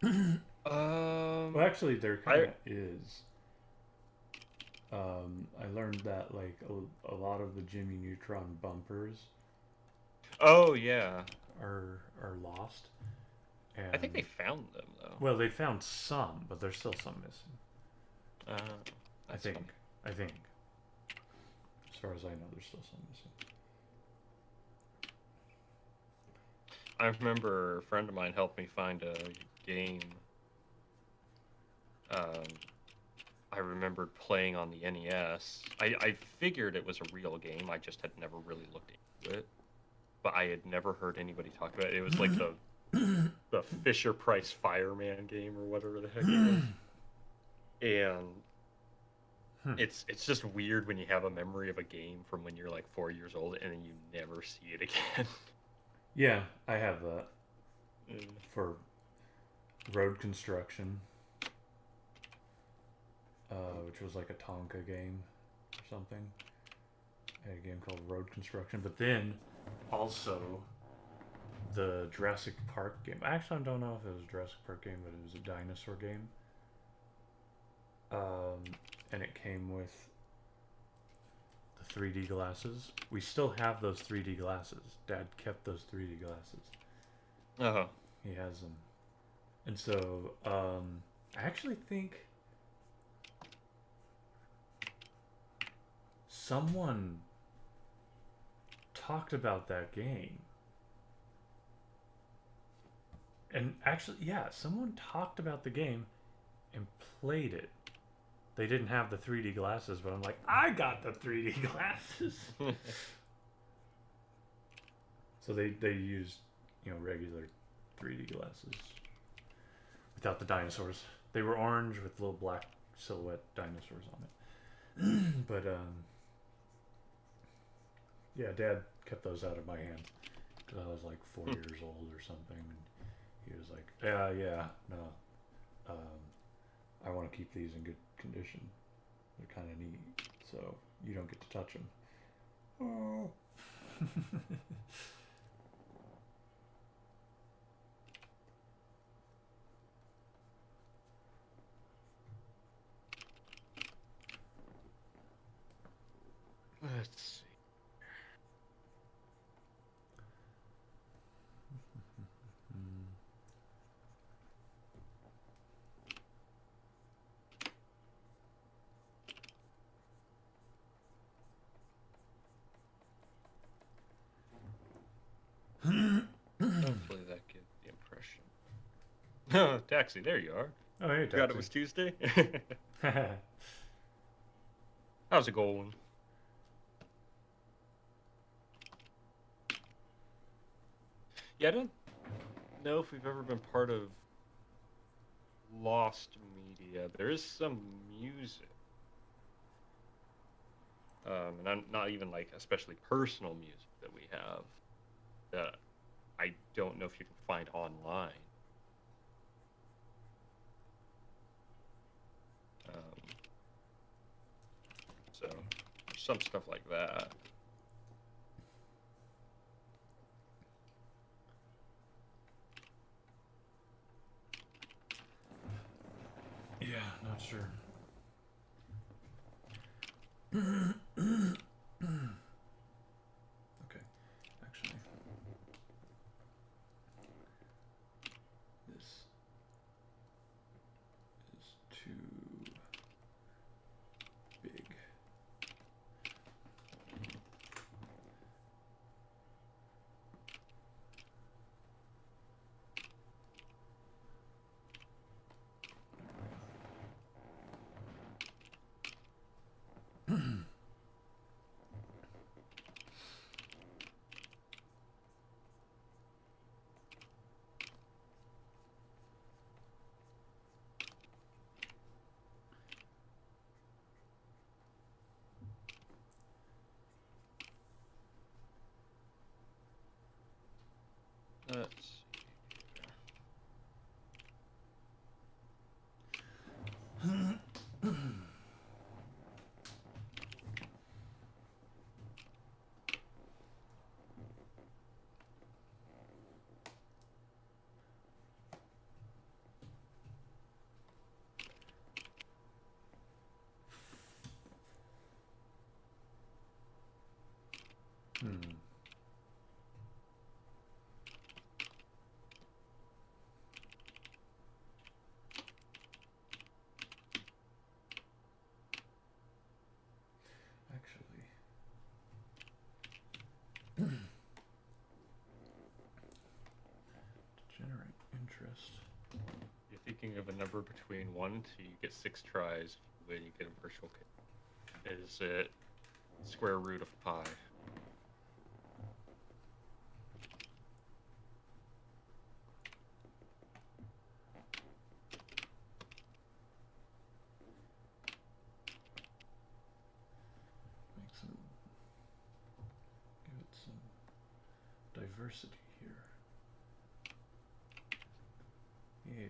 though. Well, actually, there kind of is. I learned that like a lot of the Jimmy Neutron bumpers Oh yeah. are lost. And I think they found them though. well, they found some, but there's still some missing. I think. Funny. I think. As far as I know, there's still some missing. I remember a friend of mine helped me find a game. I remembered playing on the NES. I figured it was a real game. I just had never really looked into it. But I had never heard anybody talk about it. It was like the Fisher Price Fireman game or whatever the heck it was. And it's just weird when you have a memory of a game from when you're like 4 years old and then you never see it again. Yeah, I have that for road construction, which was like a Tonka game or something. I had a game called Road Construction, but then also the Jurassic Park game. Actually, I don't know if it was a Jurassic Park game, but it was a dinosaur game. And it came with the 3D glasses. We still have those 3D glasses. Dad kept those 3D glasses. Oh. He has them. And so, I actually think someone talked about that game. And actually, yeah, someone talked about the game and played it. They didn't have the 3D glasses, but I'm like, I got the 3D glasses. So they used, regular 3D glasses without the dinosaurs. They were orange with little black silhouette dinosaurs on it. But yeah, Dad kept those out of my hands because I was like 4 years old or something. And he was like, yeah, no, I want to keep these in good condition. They're kind of neat, so you don't get to touch them. Oh. Let's see. Hopefully that gives the impression. Oh, Taxi, there you are. Oh, hey, Taxi. Forgot it was Tuesday. How's it going? Yeah, I don't know if we've ever been part of Lost Media. Yeah, there is some music. And I'm not even like especially personal music that we have that I don't know if you can find online. So there's some stuff like that. Yeah, not sure. Okay, actually, this is too big. Let's see. Actually, to generate interest. You're thinking of a number between 1 and 2. You get 6 tries when you get a virtual kit. Is it square root of pi? Give it some diversity here. Yeah.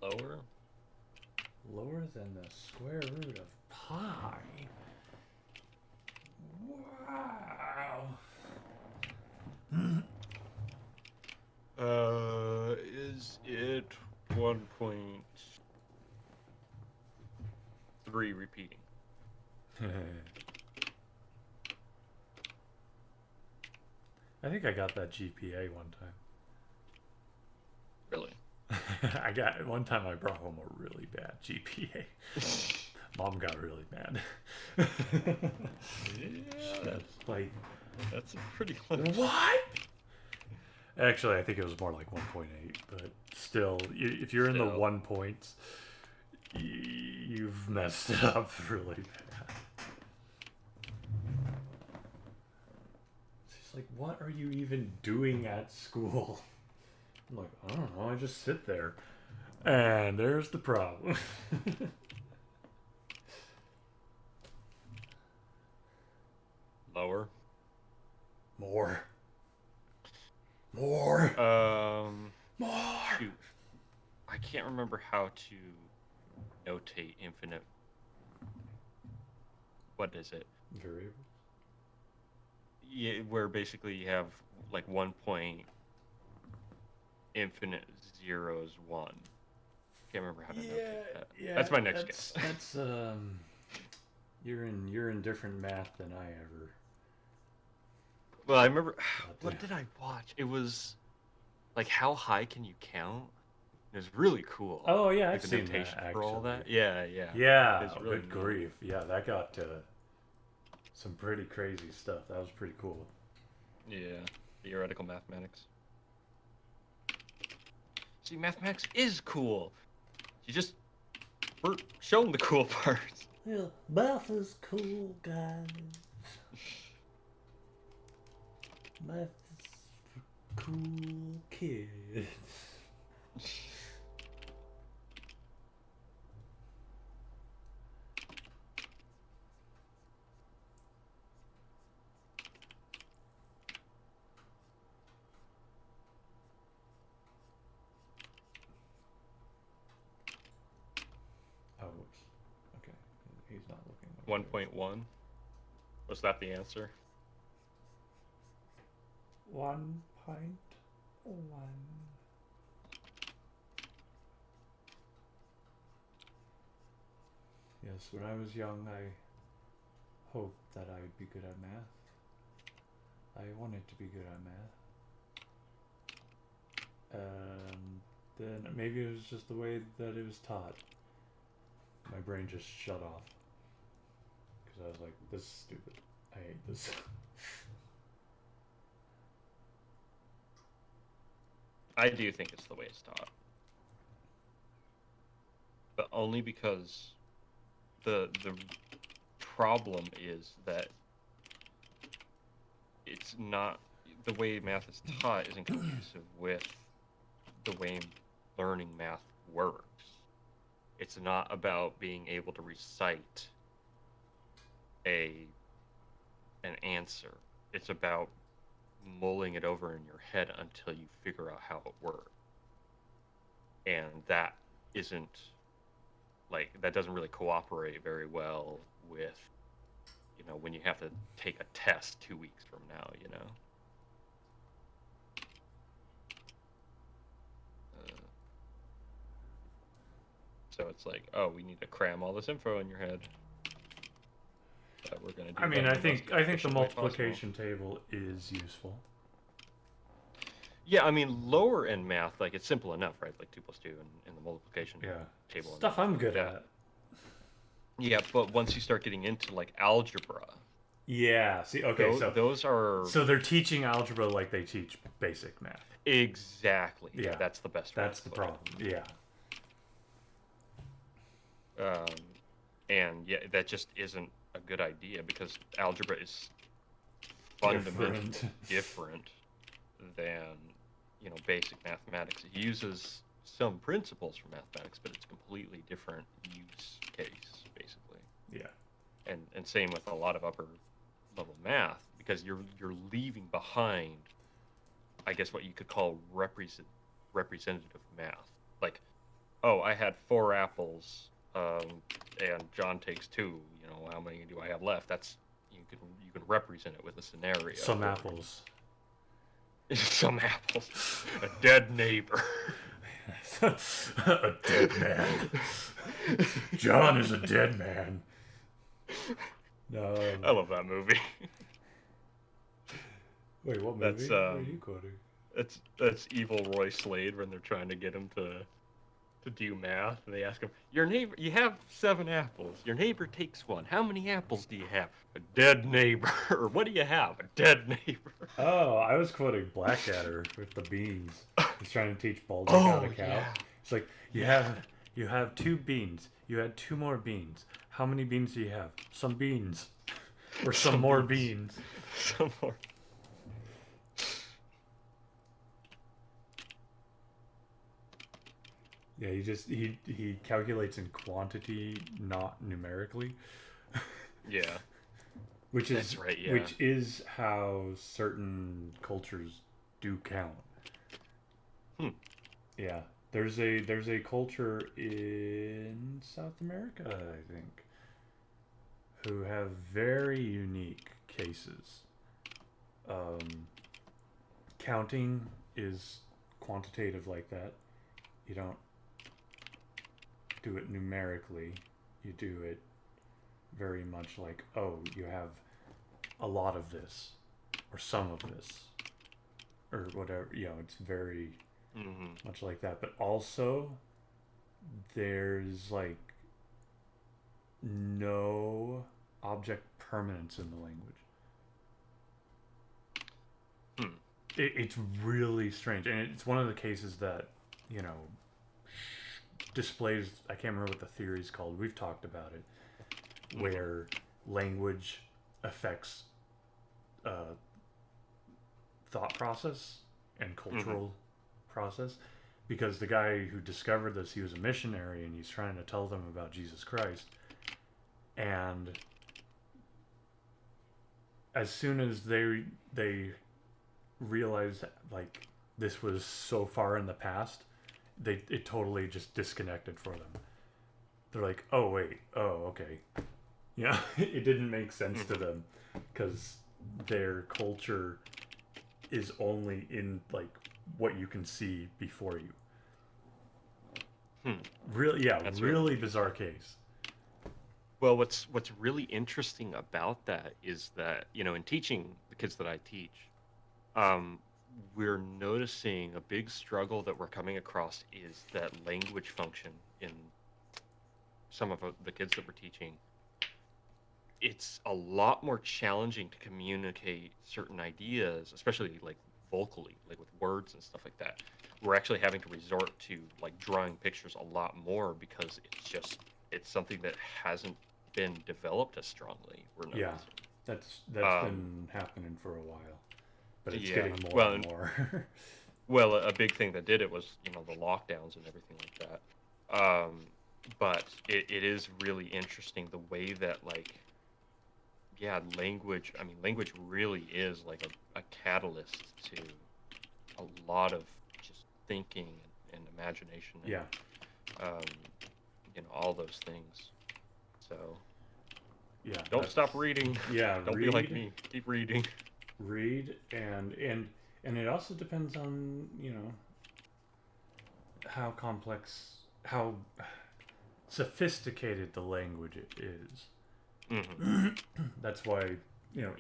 Lower? Lower than the square root of pi? Wow. Is it 1.3 repeating? I think I got that GPA one time. Really? One time I brought home a really bad GPA. Mom got really mad. Yeah, Like, that's a pretty low. what? Actually, I think it was more like 1.8, but still, if you're in the 1 points, you've messed it up really bad. She's like, what are you even doing at school? I'm like, I don't know, I just sit there. And there's the problem. Lower? More. More. Shoot. I can't remember how to notate infinite. What is it? Variables? Yeah, where basically you have like 1 point, infinite zeros 1. Can't remember how to notate that. Yeah, that's my next guess. That's you're in different math than I ever. Well, I remember what did I watch? It was like how high can you count? It was really cool. Oh yeah, I've the seen notation that, for all actually. that. Yeah. Yeah, It's really good grief. Yeah, that got to some pretty crazy stuff. That was pretty cool. Yeah, theoretical mathematics. See, mathematics is cool. You just weren't shown the cool parts. Yeah, math is cool, guys. Math is cool kids. Oh, whoops. Okay, he's not looking. 1.1. Was that the answer? 1.1. Yes, when I was young, I hoped that I would be good at math. I wanted to be good at math. Then maybe it was just the way that it was taught. My brain just shut off. Because I was like, this is stupid. I hate this. I do think it's the way it's taught. But only because the problem is that it's not, the way math is taught isn't conducive with the way learning math works. It's not about being able to recite an answer. It's about mulling it over in your head until you figure out how it works. And that isn't, like, that doesn't really cooperate very well with, you know, when you have to take a test 2 weeks from now, you know? So it's like, oh, we need to cram all this info in your head. We're gonna do. I mean, I think the multiplication table is useful. Yeah, I mean, lower end math, like, it's simple enough, right? Like 2 + 2 and the multiplication table. Stuff I'm good at. Yeah, but once you start getting into, like, algebra. Yeah, see, okay, so those are... So they're teaching algebra like they teach basic math. Exactly. Yeah, that's the best way. That's the problem, yeah. And, yeah, that just isn't a good idea, because algebra is fundamentally different than, you know, basic mathematics. It uses some principles from mathematics, but it's a completely different use case, basically. Yeah. And same with a lot of upper level math, because you're leaving behind, I guess, what you could call representative math. Like, oh, I had 4 apples, and John takes 2. You know, how many do I have left? That's, you can represent it with a scenario. Some apples. Some apples. A dead neighbor. A dead man. John is a dead man. No. I love that movie. Wait, what movie? What are you quoting? That's Evil Roy Slade when they're trying to get him to do math, and they ask him, "Your neighbor, you have 7 apples. Your neighbor takes 1. How many apples do you have?" "A dead neighbor." Or, "What do you have?" "A dead neighbor." Oh, I was quoting Blackadder with the beans. He's trying to teach Baldric how to count. Yeah. It's like, you have 2 beans. You had 2 more beans. How many beans do you have? Some beans. Or some more beans. Some more. Yeah, he calculates in quantity, not numerically. Yeah. Which is how certain cultures do count. Yeah. There's a culture in South America, I think, who have very unique cases. Counting is quantitative like that. You don't do it numerically. You do it very much like, oh, you have a lot of this or some of this or whatever. You know, it's very much like that. But also, there's like no object permanence in the language. It's really strange, and it's one of the cases that, you know, displays, I can't remember what the theory is called, we've talked about it, where language affects thought process and Mm-hmm. cultural process, because the guy who discovered this, he was a missionary and he's trying to tell them about Jesus Christ. And as soon as they realized like this was so far in the past, it totally just disconnected for them. They're like, oh wait, oh okay, yeah, it didn't make sense to Mm-hmm. them because their culture is only in like what you can see before you. Hmm. Really, yeah, That's really really bizarre interesting. case. Well, what's really interesting about that is that, in teaching the kids that I teach, um, we're noticing a big struggle that we're coming across is that language function in some of the kids that we're teaching. It's a lot more challenging to communicate certain ideas, especially like vocally, like with words and stuff like that. We're actually having to resort to like drawing pictures a lot more because it's something that hasn't been developed as strongly, we're Yeah, noticing. that's Um, been happening for a while, but it's yeah. getting more Well, and more. a big thing that did it was, the lockdowns and everything like that. But it is really interesting the way that like, yeah, language, I mean, language really is like a catalyst to a lot of just thinking and imagination Yeah, um, all those things. So yeah, don't that's stop reading. yeah. Don't be like me. Keep reading. Read, and it also depends on how complex, how sophisticated the language is. Hmm. That's why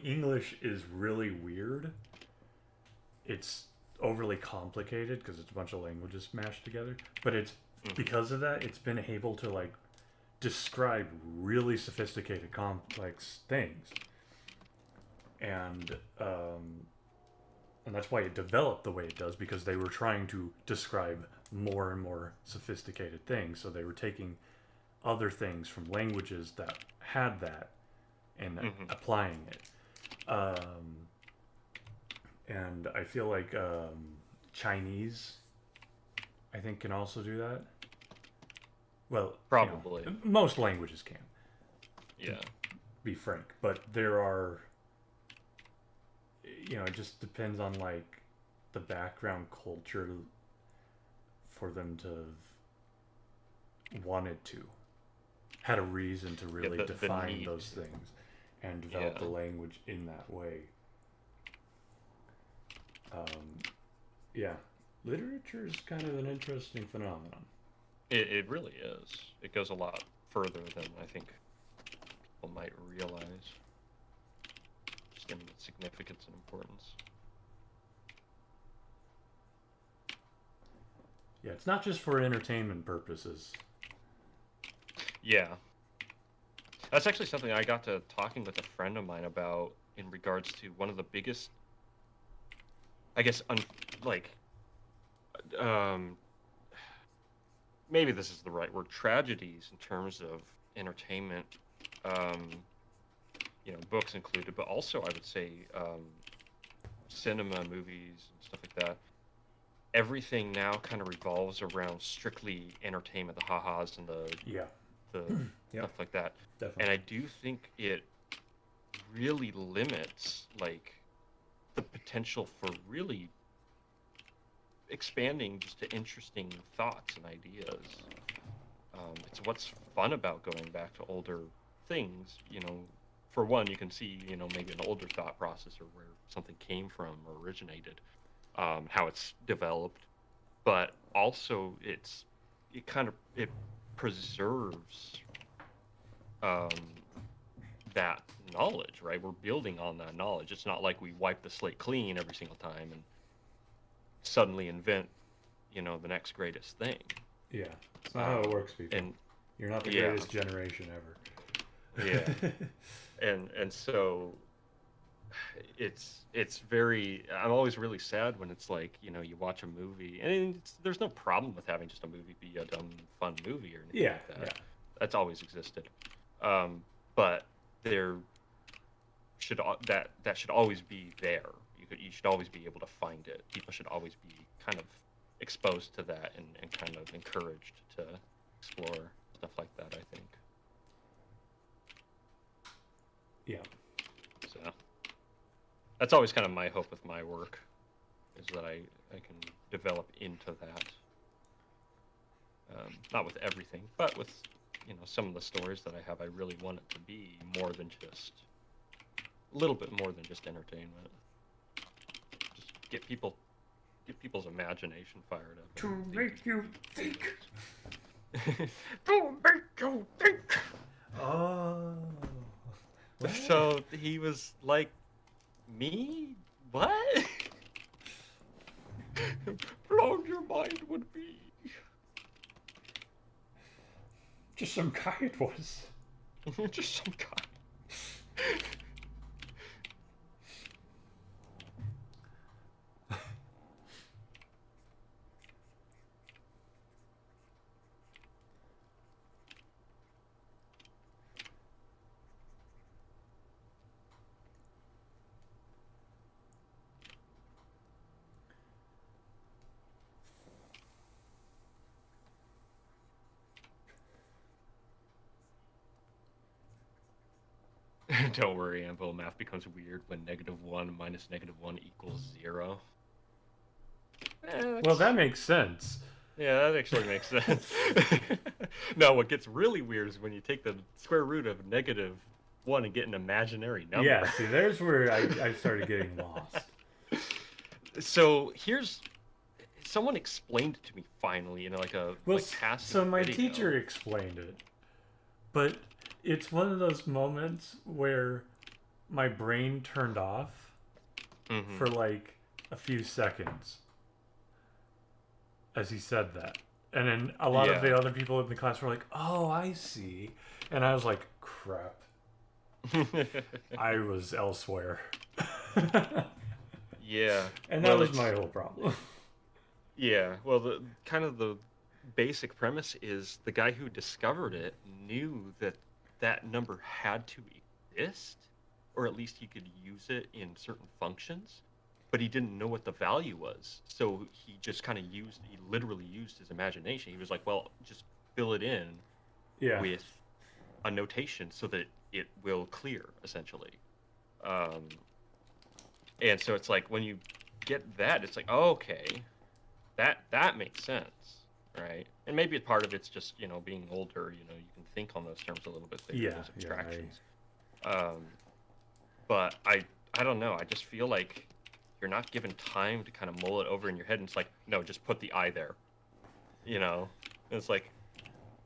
English is really weird. It's overly complicated because it's a bunch of languages smashed together. But it's Hmm. because of that, it's been able to like describe really sophisticated, complex things, and and that's why it developed the way it does because they were trying to describe more and more sophisticated things. So they were taking other things from languages that had that and Hmm. applying it. And I feel like Chinese, I think, can also do that. Well, Probably. most languages can, to Yeah. be frank, but there are, it just depends on like the background culture for them to have wanted to, had a reason to Yeah. really The define need. those things and develop the Yeah. language in that way. Yeah, literature is kind of an interesting phenomenon. It really is. It goes a lot further than I think people might realize, just in its significance and importance. Yeah, it's not just for entertainment purposes. Yeah. That's actually something I got to talking with a friend of mine about in regards to one of the biggest, I guess, like, um, maybe this is the right word, tragedies in terms of entertainment, um, books included, but also I would say cinema, movies, and stuff like that. Everything now kind of revolves around strictly entertainment, the ha-has and Yeah, the yep, stuff like that. And definitely. I do think it really limits like the potential for really expanding just to interesting thoughts and ideas. It's what's fun about going back to older things. For one, you can see, maybe an older thought process or where something came from or originated, how it's developed, but also it preserves um, that knowledge, right? We're building on that knowledge. It's not like we wipe the slate clean every single time and suddenly invent, the next greatest thing. Yeah, it's not how it works, people. And You're not the yeah, greatest generation yeah, ever. and so it's very. I'm always really sad when it's like, you watch a movie and there's no problem with having just a movie be a dumb fun movie or anything Yeah, like yeah, that. That's always existed. But there that should always be there. You should always be able to find it. People should always be kind of exposed to that and kind of encouraged to explore stuff like that, I think. Yeah. So that's always kind of my hope with my work, is that I can develop into that. Not with everything, but with, some of the stories that I have, I really want it to be more than just a little bit more than just entertainment. Just get people's imagination fired up. To make you think. To make you think. Oh. What? So he was like, me? What? Blow your mind would be. Just some guy it was. Just some guy. Don't worry, Anvil. Math becomes weird when -1 minus -1 equals 0. Well, that makes sense. Yeah, that actually makes sense. No, what gets really weird is when you take the square root of -1 and get an imaginary number. Yeah, see, there's where I started getting lost. So someone explained it to me finally in like a past so my video. teacher explained it, but it's one of those moments where my brain turned off for like a few seconds as he said that. And then a lot of the other people in the class were like, oh, I see. And I was like, crap. I was elsewhere. Yeah. And that was my whole problem. Yeah. Well, the basic premise is the guy who discovered it knew that number had to exist, or at least he could use it in certain functions, but he didn't know what the value was. So he just kind of he literally used his imagination. He was like, well, just fill it in with a notation so that it will clear, essentially. And so it's like, when you get that, it's like, oh, okay, that makes sense. Right, and maybe part of it's just being older. You can think on those terms a little bit later. Those abstractions. But I don't know. I just feel like you're not given time to kind of mull it over in your head, and it's like, no, just put the I there. And it's like,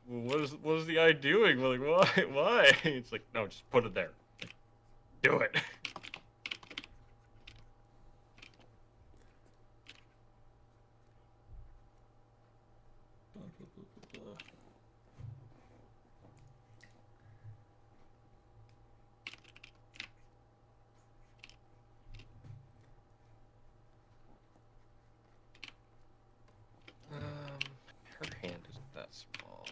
what is the I doing? Like, why? It's like, no, just put it there. Do it. Her hand isn't that small.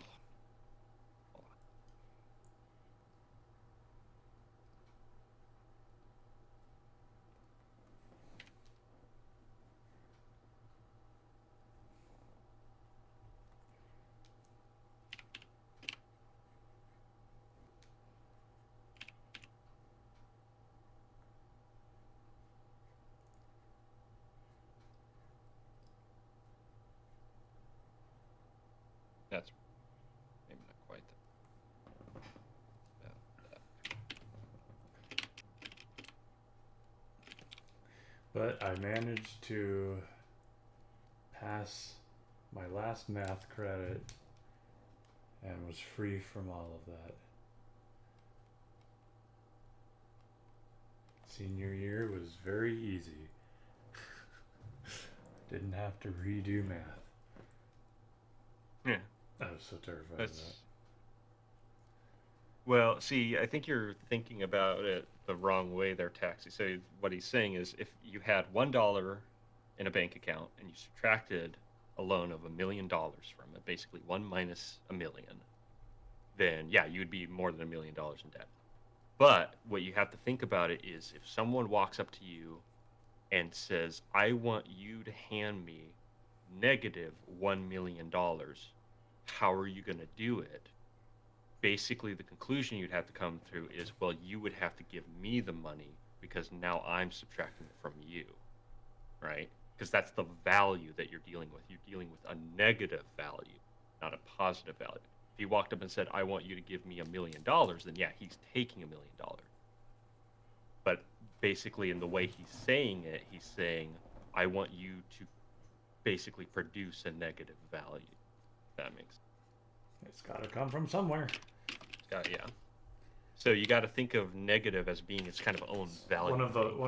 That's maybe not quite that. But I managed to pass my last math credit and was free from all of that. Senior year was very easy. Didn't have to redo math. Yeah. I was so terrified of that. Well, see, I think you're thinking about it the wrong way there, Taxi. So what he's saying is, if you had $1 in a bank account and you subtracted a loan of $1 million from it, basically 1 minus a million, then yeah, you'd be more than $1 million in debt. But what you have to think about it is, if someone walks up to you and says, I want you to hand me negative $1 million. How are you going to do it? Basically, the conclusion you'd have to come through is, well, you would have to give me the money because now I'm subtracting it from you, right? Because that's the value that you're dealing with. You're dealing with a negative value, not a positive value. If he walked up and said, I want you to give me $1 million, then yeah, he's taking $1 million. But basically, in the way he's saying it, he's saying, I want you to basically produce a negative value. If that makes sense. It's got to come from somewhere. Yeah. So you got to think of negative as being its kind of own value. One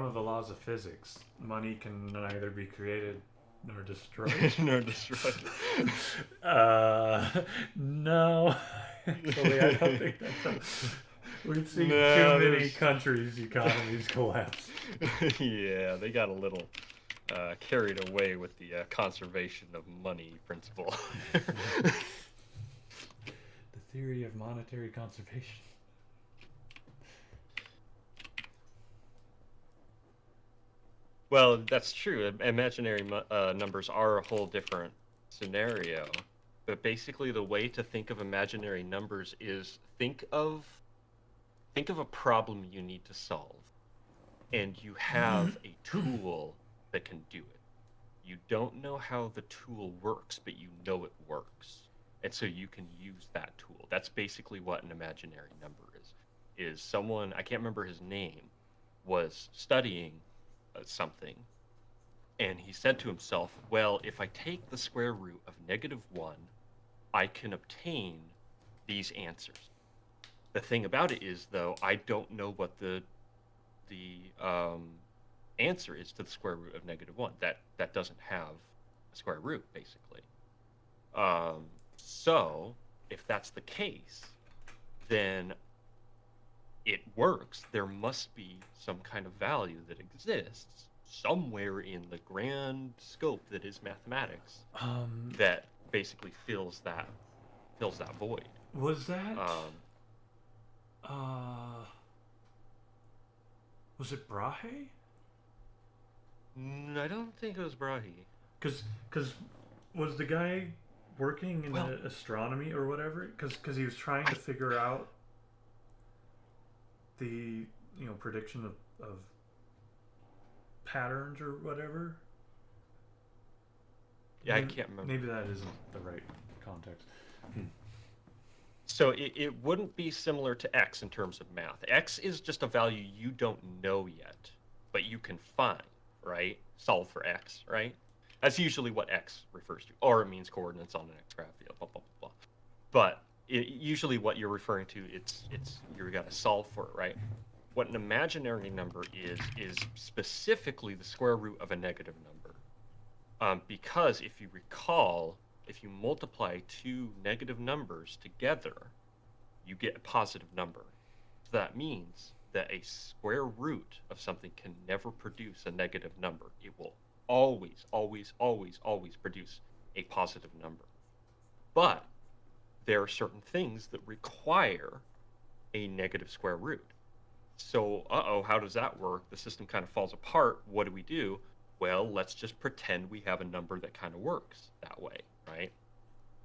of the laws of physics: money can neither be created nor destroyed. Nor destroyed. No. Actually, I don't think that's. We've seen too many countries' economies collapse. Yeah, they got a little carried away with the conservation of money principle. The theory of monetary conservation. Well, that's true. Imaginary numbers are a whole different scenario. But basically, the way to think of imaginary numbers is think of a problem you need to solve, and you have a tool that can do it. You don't know how the tool works, but you know it works. And so you can use that tool. That's basically what an imaginary number is. Is someone, I can't remember his name, was studying something, and he said to himself, well, if I take the square root of -1, I can obtain these answers. The thing about it is, though, I don't know what the answer is to the square root of -1. That doesn't have a square root, basically. So if that's the case, then it works. There must be some kind of value that exists somewhere in the grand scope that is mathematics that basically fills that void. Was that? Was it Brahe? I don't think it was Brahe. Because was the guy working in astronomy or whatever? Because he was trying to figure out the prediction of patterns or whatever. Yeah, I can't remember. Maybe that isn't the right context. So it wouldn't be similar to X in terms of math. X is just a value you don't know yet, but you can find, right? Solve for X, right? That's usually what X refers to, or it means coordinates on an X graph, blah, blah, blah, blah. But usually what you're referring to, it's you got to solve for it, right? What an imaginary number is specifically the square root of a negative number. Because if you recall, if you multiply two negative numbers together, you get a positive number. So that means that a square root of something can never produce a negative number. It will always, always, always, always produce a positive number. But there are certain things that require a negative square root. So, how does that work? The system kind of falls apart. What do? Well, let's just pretend we have a number that kind of works that way, right?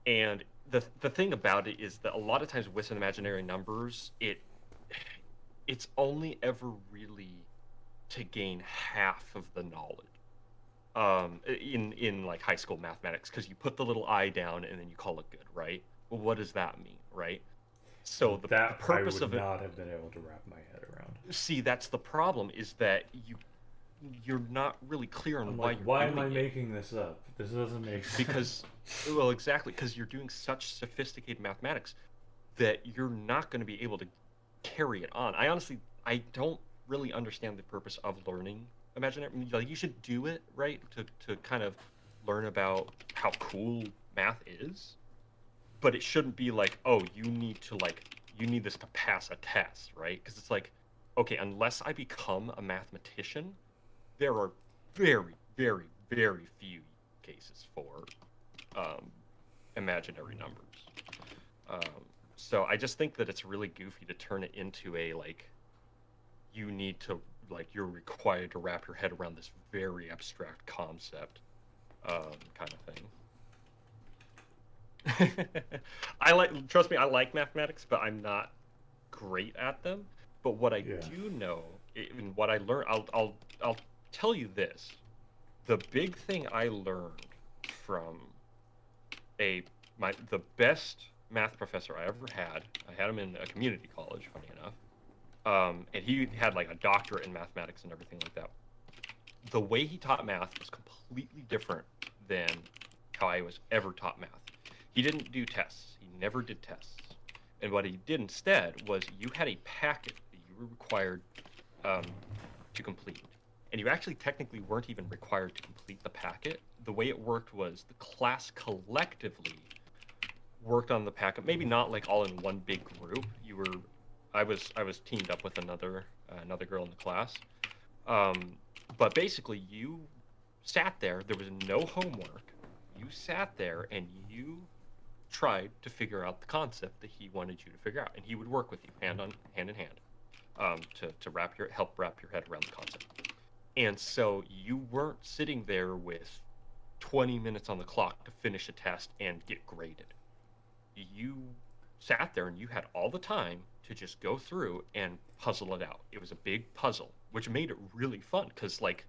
And the thing about it is that a lot of times with imaginary numbers, it's only ever really to gain half of the knowledge in like high school mathematics, because you put the little I down and then you call it good, right? Well, what does that mean, right? So the purpose of it, I would not have been able to wrap my head around. See, that's the problem, is that you're not really clear on why am I making this up? This doesn't make sense. Because, well, exactly, because you're doing such sophisticated mathematics that you're not going to be able to carry it on. I don't really understand the purpose of learning imaginary. Like, you should do it, right, to kind of learn about how cool math is, but it shouldn't be like, oh, you need this to pass a test, right? Because it's like, okay, unless I become a mathematician, there are very, very, very few cases for imaginary numbers. So I just think that it's really goofy to turn it into a, like, you need to like you're required to wrap your head around this very abstract concept, kind of thing. Trust me, I like mathematics, but I'm not great at them. But what I do know, and what I learned, I'll tell you this: the big thing I learned from the best math professor I ever had. I had him in a community college, funny enough, and he had like a doctorate in mathematics and everything like that. The way he taught math was completely different than how I was ever taught math. He didn't do tests. He never did tests. And what he did instead was you had a packet that you were required to complete. And you actually technically weren't even required to complete the packet. The way it worked was the class collectively worked on the packet. Maybe not like all in one big group. I was teamed up with another girl in the class. But basically you sat there. There was no homework. You sat there and you tried to figure out the concept that he wanted you to figure out, and he would work with you hand in hand to help wrap your head around the concept. And so you weren't sitting there with 20 minutes on the clock to finish a test and get graded. You sat there and you had all the time to just go through and puzzle it out. It was a big puzzle, which made it really fun because, like,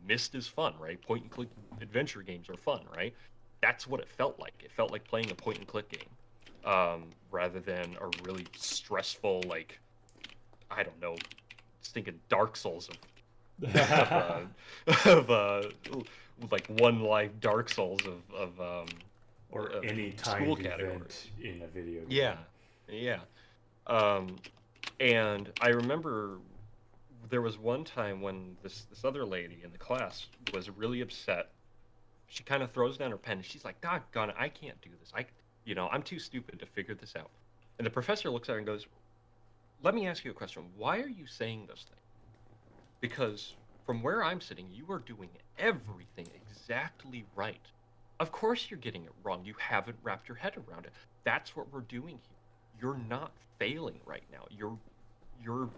Myst is fun, right? Point and click adventure games are fun, right? That's what it felt like. It felt like playing a point and click game, rather than a really stressful, like, I don't know, stinking Dark Souls of like one life Dark Souls of or any timed event in a video game. Yeah. And I remember there was one time when this other lady in the class was really upset. She kind of throws down her pen and she's like, "Doggone it, I can't do this. I'm too stupid to figure this out." And the professor looks at her and goes, "Let me ask you a question. Why are you saying those things? Because from where I'm sitting, you are doing everything exactly right. Of course you're getting it wrong. You haven't wrapped your head around it. That's what we're doing here. You're not failing right now. You're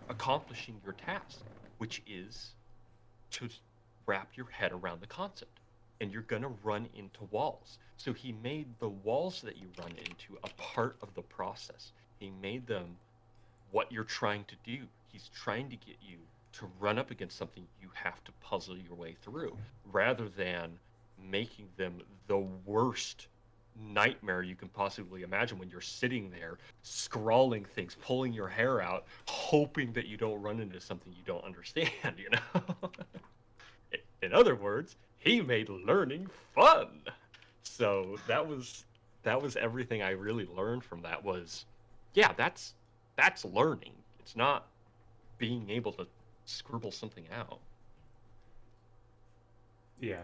accomplishing your task, which is to wrap your head around the concept. And you're going to run into walls." So he made the walls that you run into a part of the process. He made them what you're trying to do. He's trying to get you to run up against something you have to puzzle your way through, rather than making them the worst nightmare you can possibly imagine when you're sitting there scrawling things, pulling your hair out, hoping that you don't run into something you don't understand, In other words, he made learning fun. So that was everything I really learned from that was, yeah, that's learning. It's not being able to scribble something out. Yeah.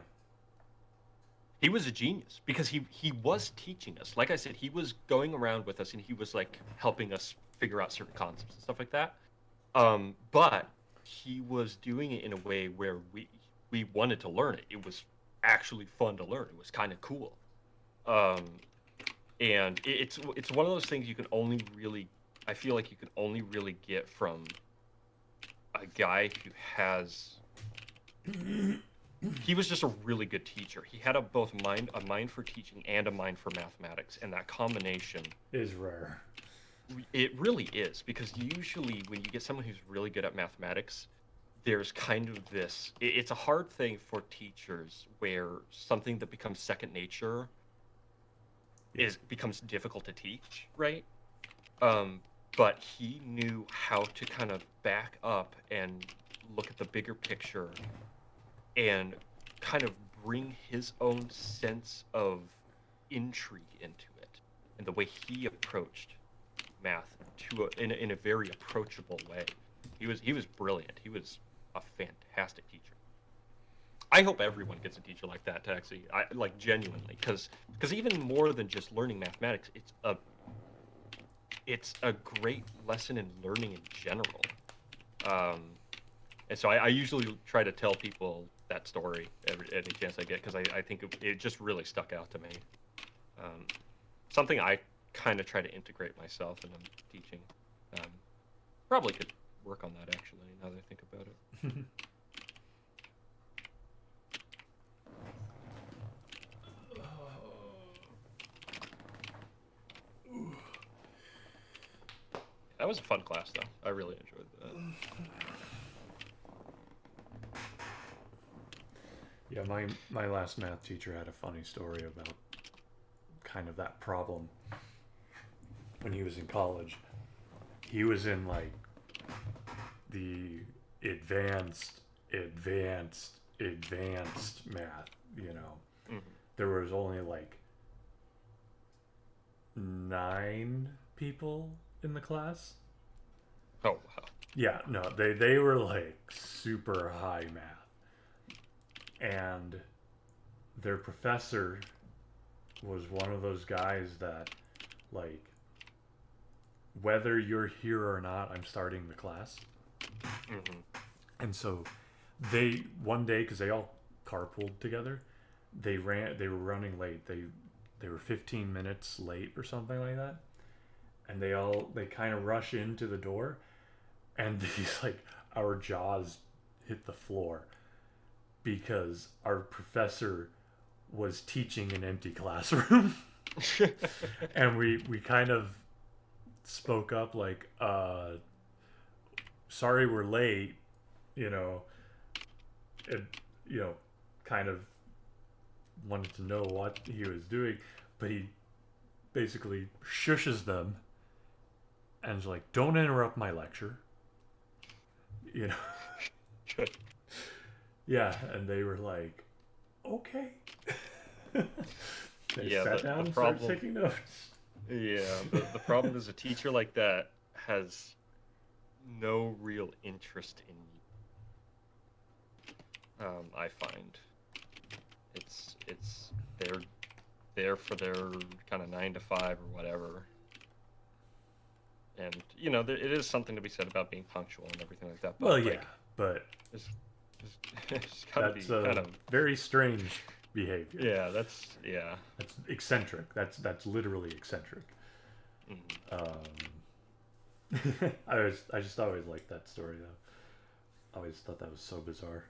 He was a genius because he was teaching us. Like I said, he was going around with us and he was like helping us figure out certain concepts and stuff like that. But he was doing it in a way where we wanted to learn it. It was actually fun to learn. It was kind of cool. And it's one of those things you can only really, I feel like you can only really get from a guy who has. He was just a really good teacher. He had a mind for teaching and a mind for mathematics, and that combination is rare. It really is, because usually when you get someone who's really good at mathematics, there's kind of this. It's a hard thing for teachers where something that becomes second nature becomes difficult to teach, right? But he knew how to kind of back up and look at the bigger picture and kind of bring his own sense of intrigue into it, and the way he approached math in a very approachable way. He was brilliant. He was a fantastic teacher. I hope everyone gets a teacher like that, to actually, like, genuinely, because even more than just learning mathematics, it's a great lesson in learning in general. And so I usually try to tell people that story any chance I get, because I think it just really stuck out to me. Something I kind of try to integrate myself in teaching. Probably could work on that actually. Now that I think about it. That was a fun class, though. I really enjoyed that. Yeah, my last math teacher had a funny story about kind of that problem when he was in college. He was in like the advanced math, you know. Mm-hmm. There was only like 9 people in the class. Oh, wow. Yeah, no, they were like super high math. And their professor was one of those guys that, like, whether you're here or not, I'm starting the class. Mm-hmm. And so they, one day, because they all carpooled together, they were running late. They were 15 minutes late or something like that. And they kind of rush into the door, and these, like, our jaws hit the floor because our professor was teaching an empty classroom. And we kind of spoke up like, sorry we're late, you know, and, you know, kind of wanted to know what he was doing, but he basically shushes them and is like, don't interrupt my lecture, you know. Yeah, and they were like, okay. They sat down and started taking notes. Yeah, the problem is a teacher like that has no real interest in you. I find it's they're there for their kind of 9 to 5 or whatever, and you know it is something to be said about being punctual and everything like that. But, well, yeah, but it's gotta be kind of very strange behavior. Yeah, that's eccentric. That's literally eccentric. Mm-hmm. I just always liked that story though. I always thought that was so bizarre.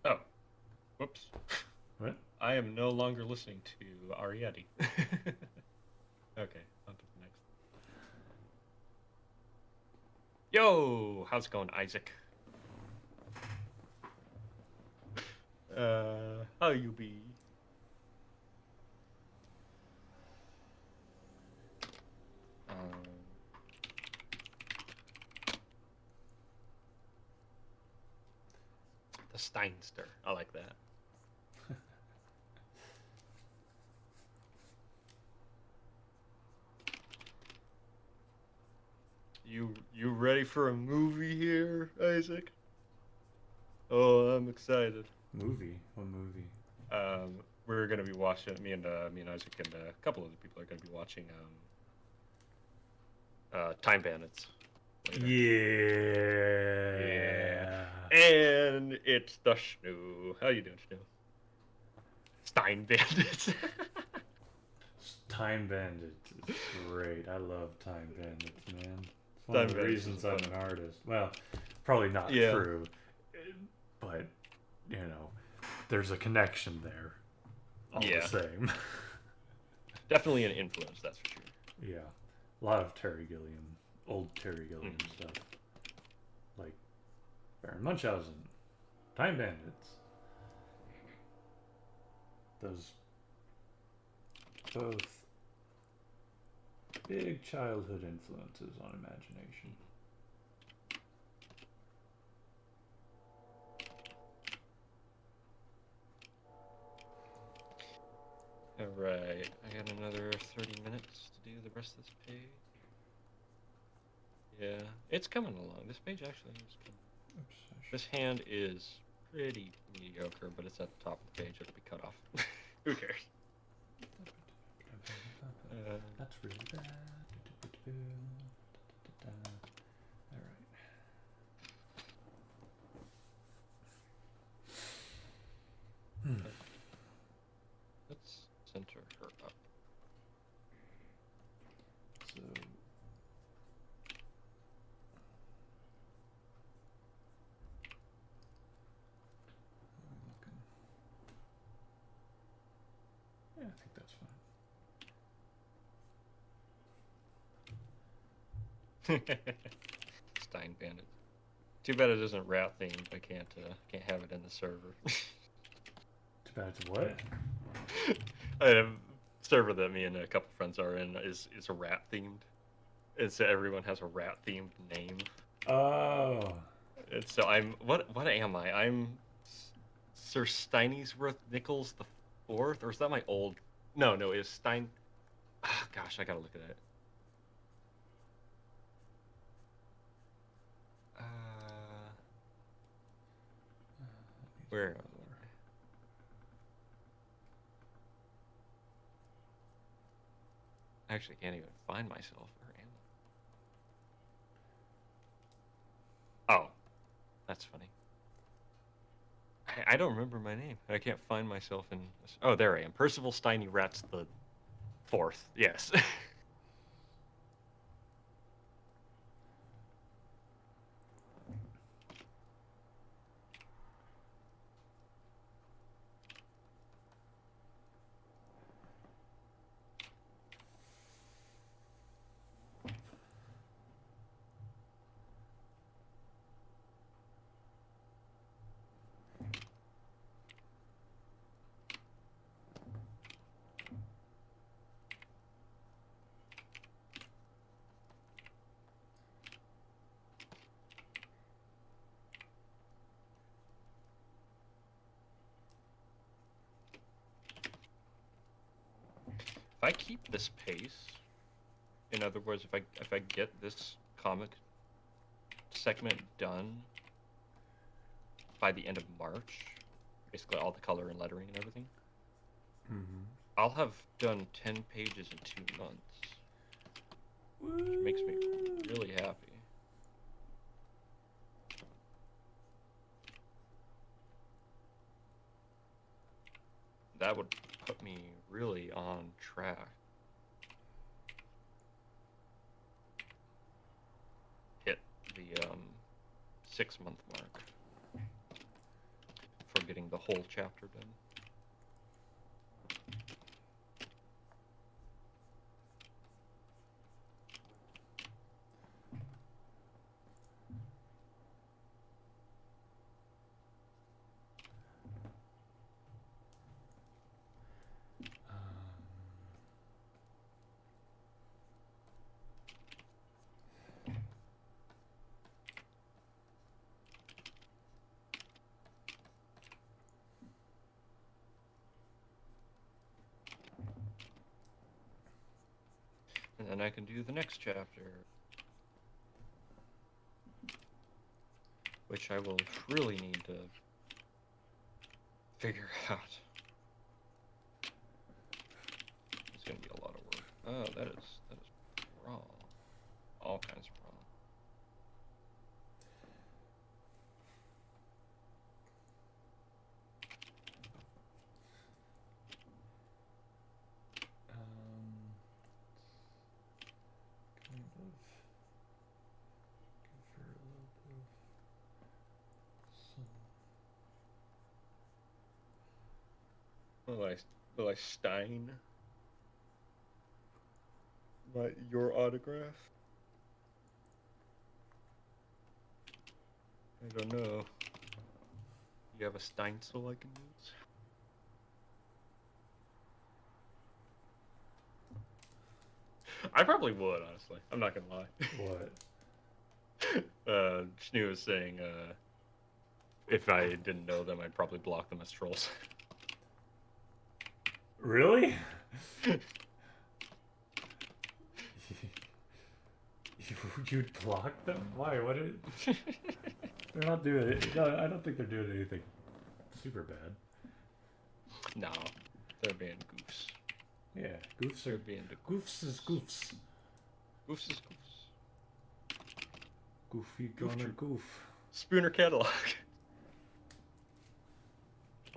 Oh, whoops. What? I am no longer listening to Arietti. Okay, on to the next. Yo, how's it going, Isaac? How you be? The Steinster. I like that. You ready for a movie here, Isaac? Oh, I'm excited. Movie? What movie? We're gonna be watching. Me and Isaac and a couple other people are gonna be watching Time Bandits. Later. Yeah. And it's the Schnoo. How you doing, Schnoo? Stein Bandits. Time Bandits is great. I love Time Bandits, man. It's one of the reasons I'm an artist. Well, probably not true, but, you know, there's a connection there. All the same. Definitely an influence, that's for sure. Yeah. A lot of Terry Gilliam, old Terry Gilliam stuff. Like Baron Munchausen, Time Bandits. Those both big childhood influences on imagination. Alright, I got another 30 minutes to do the rest of this page. Yeah, it's coming along. This page actually is coming. Oops, this hand is pretty mediocre, but it's at the top of the page. It'll be cut off. Who cares? That's really bad. Alright. I think that's fine. Stein Bandit. Too bad it isn't rat themed. I can't have it in the server. Too bad it's what? I have a server that me and a couple friends are in is a rat themed. And so everyone has a rat themed name. Oh. And so I'm what am I? I'm Sir Steinisworth Nichols the Fourth, or is that my old? No, it's Stein. Gosh, I gotta look at it. Where? I actually can't even find myself. Where am I? Oh, that's funny. I don't remember my name. I can't find myself in. Oh, there I am. Percival Steiny Rats the Fourth. Yes. If I keep this pace, in other words, if I get this comic segment done by the end of March, basically all the color and lettering and everything, I'll have done 10 pages in 2 months, which makes me really happy. That would put me really on track. Hit the 6-month mark for getting the whole chapter done. And then I can do the next chapter, which I will really need to figure out. It's gonna be a lot of work. Oh, that is wrong. All kinds of wrong. Will I Stein your autograph? I don't know. You have a Steinsel I can use? I probably would, honestly. I'm not gonna lie. What? Schnee was saying, if I didn't know them, I'd probably block them as trolls. Really? You'd block them? Why? What? They're not doing it. No, I don't think they're doing anything super bad. No, they're being goofs. Yeah, goofs are being goofs is goofs. Goofs is goofs. Goofy gonna goof. Spooner catalog.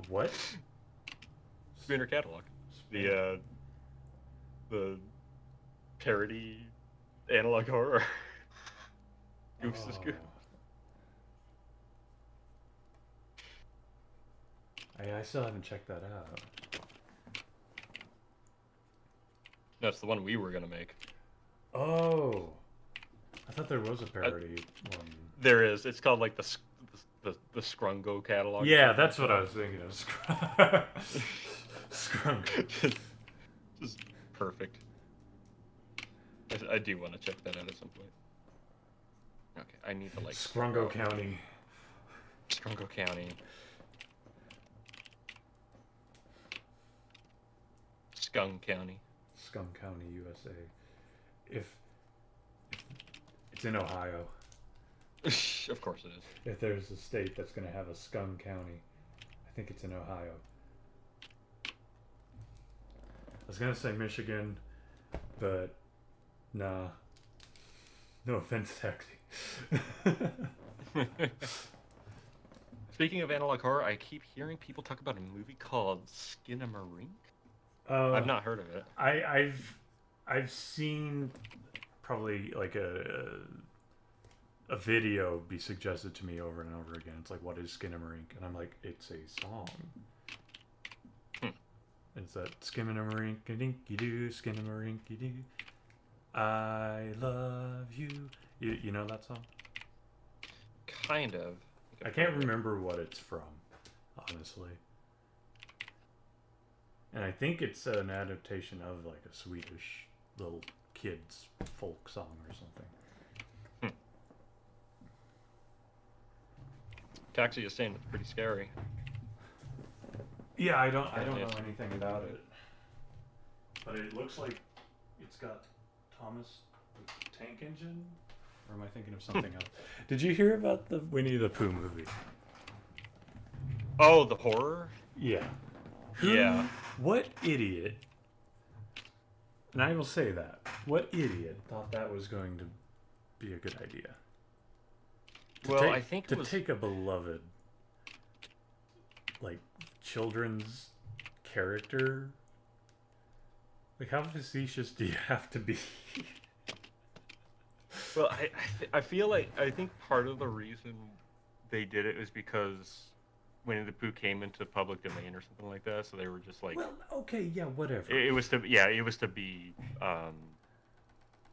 What? Spooner catalog. The parody analog horror. Goofs is good. I still haven't checked that out. No, it's the one we were gonna make. Oh, I thought there was a parody one. There is. It's called like the Scrungo catalog. Yeah, that's what I was thinking of. Scrungo. Just perfect. I do want to check that out at some point. Okay, I need to like Scrungo County. Scrungo County. Skunk County. Skunk County, USA. If it's in Ohio. Of course it is. If there's a state that's going to have a Skunk County, I think it's in Ohio. I was going to say Michigan, but nah. No offense, Taxi. Speaking of analog horror, I keep hearing people talk about a movie called Skinamarink. I've not heard of it. I've seen probably like a video be suggested to me over and over again. It's like, what is Skinamarink? And I'm like, it's a song. It's that Skinamarink dinky doo, Skinamarink doo. I love you. You know that song? Kind of. I can't remember what it's from, honestly. And I think it's an adaptation of like a Swedish little kids folk song or something. Taxi is saying it's pretty scary. Yeah, I don't know anything about it. But it looks like it's got Thomas the Tank Engine? Or am I thinking of something else? Did you hear about the Winnie the Pooh movie? Oh, the horror? Yeah. Yeah. What idiot, and I will say that, what idiot thought that was going to be a good idea? Well, I think to take a beloved, like, children's character, like, how facetious do you have to be? Well, I feel like, I think part of the reason they did it was because Winnie the Pooh came into public domain or something like that, so they were just like, well, okay, yeah, whatever. It was to be. You're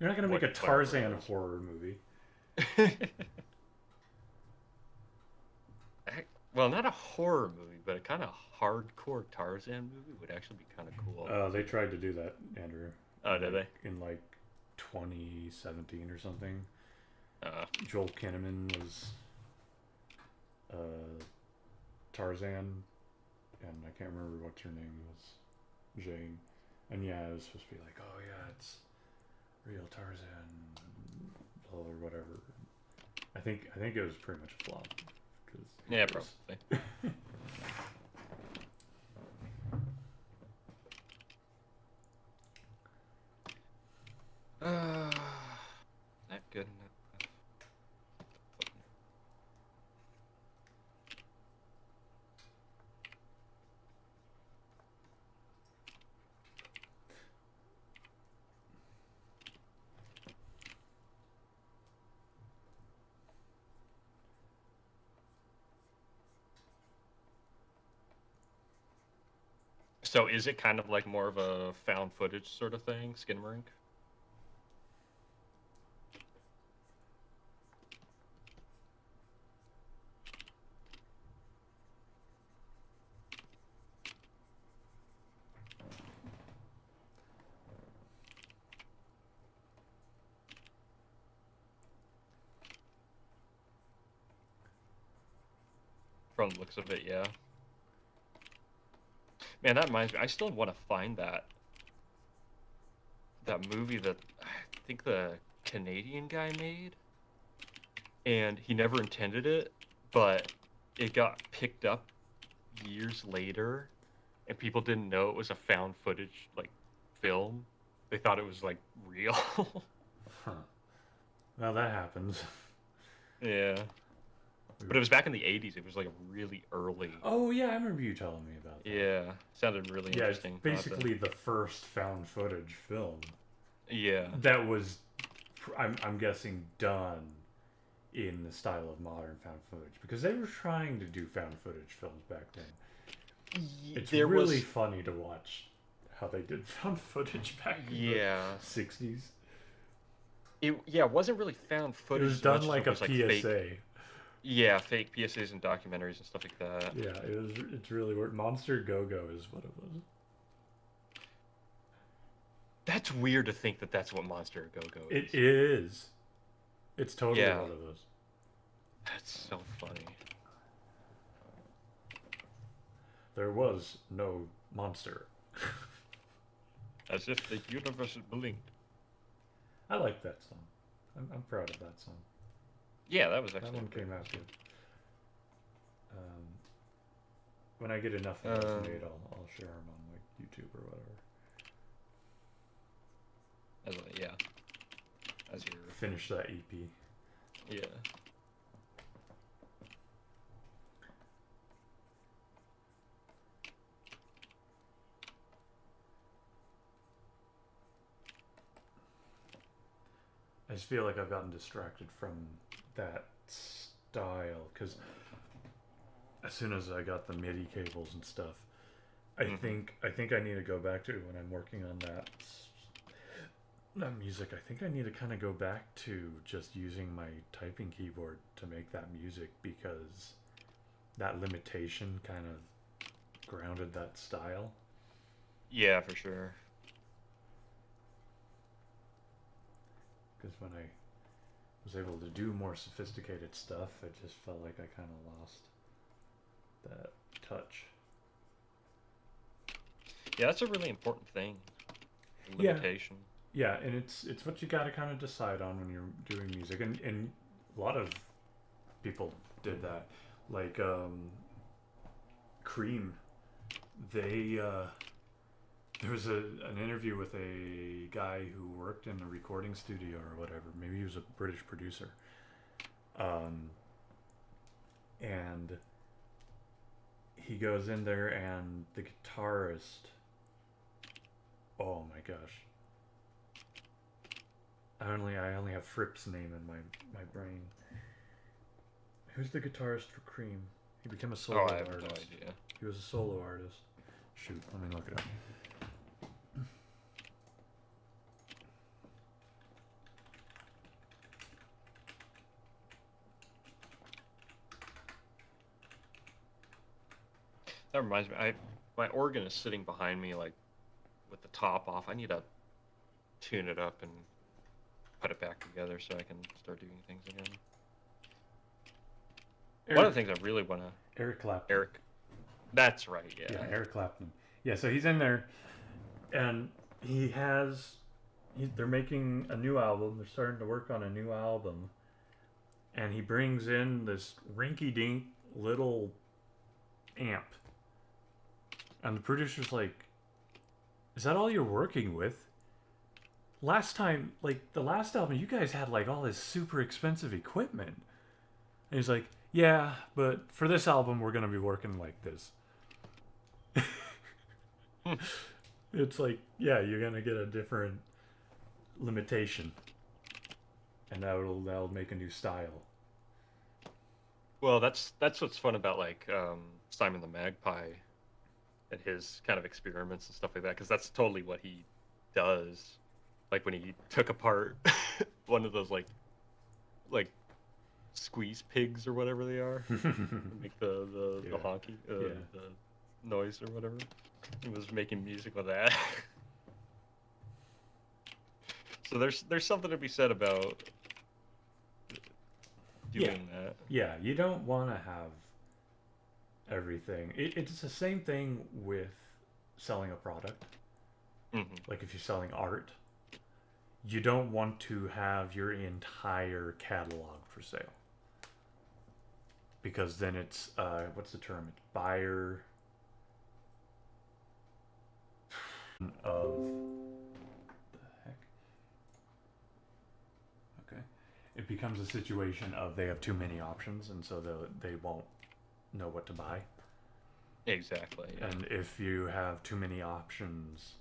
not gonna make a Tarzan horror movie. Well, not a horror movie, but a kind of hardcore Tarzan movie would actually be kind of cool. They tried to do that, Andrew. Oh, did they? In like 2017 or something. Joel Kinnaman was Tarzan, and I can't remember what her name was, Jane, and yeah, it was supposed to be like, oh yeah, it's real Tarzan, or whatever. I think it was pretty much a flop. Yeah, probably. Not good enough. So is it kind of like more of a found footage sort of thing, Skinamarink? From the looks of it, yeah. Man, that reminds me. I still want to find that movie that I think the Canadian guy made, and he never intended it, but it got picked up years later, and people didn't know it was a found footage like film. They thought it was like real. Huh. Well, that happens. Yeah. But it was back in the 80s. It was like really early. Oh, yeah, I remember you telling me about that. Yeah. Sounded really interesting. It's basically the first found footage film. Yeah. That was, I'm guessing, done in the style of modern found footage. Because they were trying to do found footage films back then. It's really funny to watch how they did found footage back in the Yeah. 60s. It wasn't really found It footage was as done much as like it a was like fake. PSA. Yeah, fake PSAs and documentaries and stuff like that. Yeah, it's really weird. Monster Go-Go is what it was. That's weird to think that that's what Monster Go-Go is. It is. It's totally Yeah. one of those. That's so funny. There was no monster. As if the universe blinked. I like that song. I'm proud of that song. Yeah, that was That actually one pretty came out cool. good. When I get enough of those made, I'll share them on like YouTube or whatever. Yeah. As your Finish that EP. yeah. I just feel like I've gotten distracted from that style because as soon as I got the MIDI cables and stuff, I think I need to go back to when I'm working on that music. I think I need to kind of go back to just using my typing keyboard to make that music because that limitation kind of grounded that style. Yeah, for sure. Because when I was able to do more sophisticated stuff, I just felt like I kind of lost that touch. Yeah, that's a really important thing. Yeah. Limitation. Yeah, and it's what you got to kind of decide on when you're doing music, and a lot of people did that. Like Cream, they there was an interview with a guy who worked in a recording studio or whatever. Maybe he was a British producer. And he goes in there and the guitarist, oh my gosh. I only have Fripp's name in my brain. Who's the guitarist for Cream? He became a solo I have artist. no idea. He was a solo artist. Shoot, let me look it up. That reminds me, my organ is sitting behind me, like with the top off. I need to tune it up and put it back together so I can start doing things again. One of the things I really want to. Eric Clapton. Eric. That's right. Yeah. Yeah, Eric Clapton. Yeah, so he's in there, and they're making a new album. They're starting to work on a new album, and he brings in this rinky-dink little amp. And the producer's like, is that all you're working with? Last time, like, the last album, you guys had, like, all this super expensive equipment. And he's like, yeah, but for this album, we're going to be working like this. It's like, yeah, you're going to get a different limitation. And that'll make a new style. Well, that's what's fun about, like, Simon the Magpie and his kind of experiments and stuff like that, because that's totally what he does. Like when he took apart one of those like squeeze pigs or whatever they are, make the honky the noise or whatever. He was making music with that. So there's something to be said about doing that. Yeah, you don't want to have everything. It's the same thing with selling a product. Like if you're selling art, you don't want to have your entire catalog for sale, because then it's what's the term? It's buyer of the heck. Okay, it becomes a situation of they have too many options, and so they won't know what to buy. Exactly. Yeah. And if you have too many options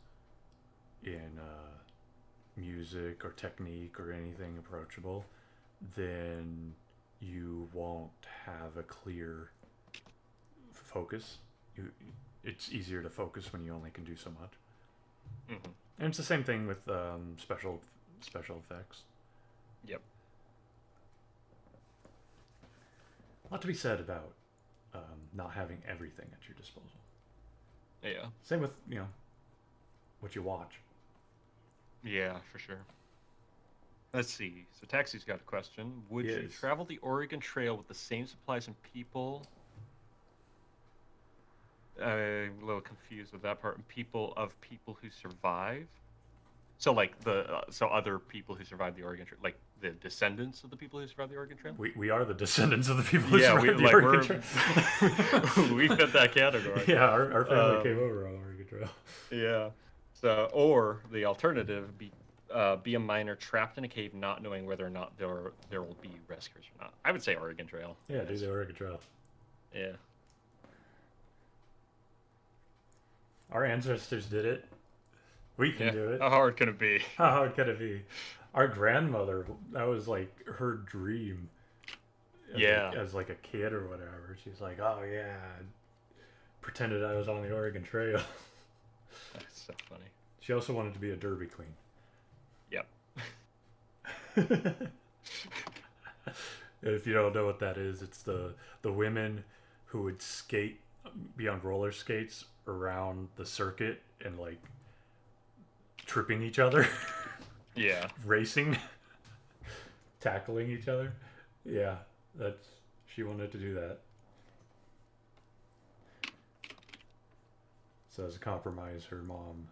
in music or technique or anything approachable, then you won't have a clear focus. It's easier to focus when you only can do so much. Mm-hmm. And it's the same thing with special effects. Yep. A lot to be said about not having everything at your disposal. Yeah. Same with what you watch. Yeah, for sure. Let's see. So Taxi's got a question. Would you Yes. travel the Oregon Trail with the same supplies and people? I'm a little confused with that part. People who survive. So like so other people who survived the Oregon Trail, like the descendants of the people who survived the Oregon Trail. We are the descendants of the people who Yeah, survived the Oregon Trail. We fit that category. Yeah, our family came over on the Oregon Trail. Yeah. So, or the alternative be a miner trapped in a cave, not knowing whether or not there will be rescuers or not. I would say Oregon Trail. Yeah, do the Oregon Trail. Yeah. Our ancestors did it. We can do it. How hard can it be? How hard can it be? Our grandmother, that was like her dream. As like a kid or whatever. She's like, oh yeah, pretended I was on the Oregon Trail. That's so funny. She also wanted to be a Derby queen. Yep. If you don't know what that is, it's the women who would be on roller skates around the circuit and like tripping each other. Yeah. Racing. Tackling each other. Yeah, she wanted to do that. So as a compromise, her mom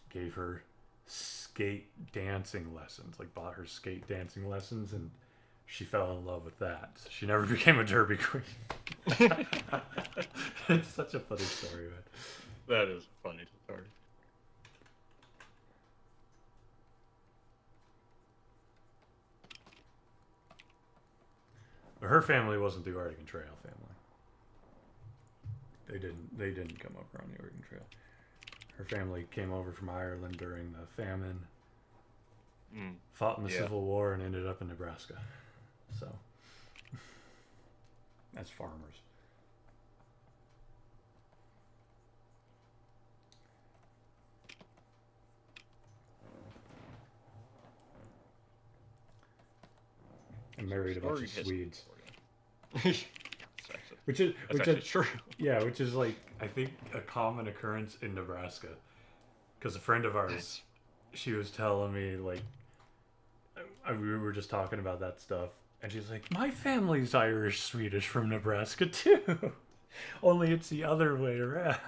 gave her skate dancing lessons, like bought her skate dancing lessons, and she fell in love with that. So she never became a Derby queen. It's such a funny story, man. That is a funny story. But her family wasn't the Oregon Trail family. They didn't come over on the Oregon Trail. Her family came over from Ireland during the famine, fought in the Civil War, and ended up in Nebraska. So, as farmers. And married a bunch of Swedes. Which is true. Yeah, which is like I think a common occurrence in Nebraska. Because a friend of ours, she was telling me like, we were just talking about that stuff, and she's like, "My family's Irish Swedish from Nebraska too, only it's the other way around."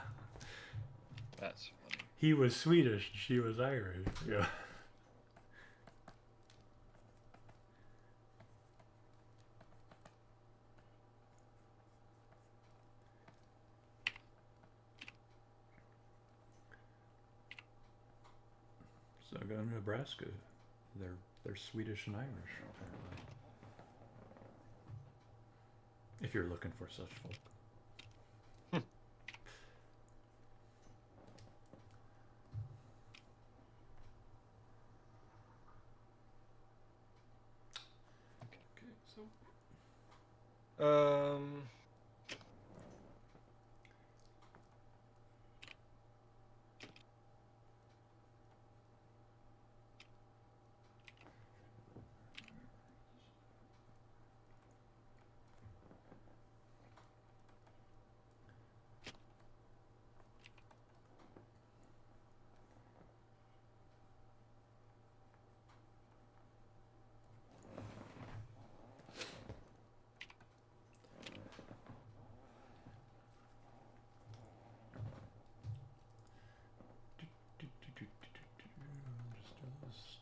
That's funny. He was Swedish, she was Irish. Yeah. So go to Nebraska. They're Swedish and Irish, apparently. If you're looking for such folk. Okay, so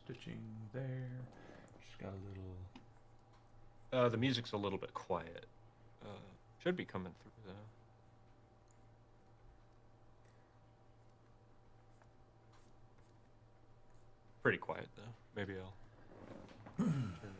stitching there. Just got a little. the music's a little bit quiet. Should be coming through though. Pretty quiet though. Maybe I'll turn it.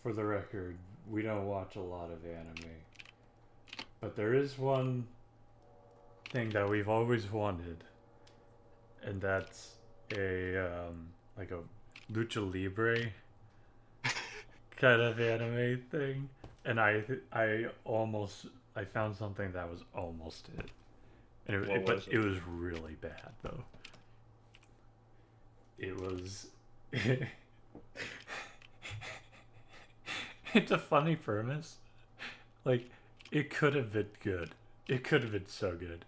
for the record, we don't watch a lot of anime. But there is one thing that we've always wanted, and that's like a lucha libre kind of anime thing. And I found something that was almost it. And but it was really bad though. It was it's a funny premise. Like, it could have been good. It could have been so good.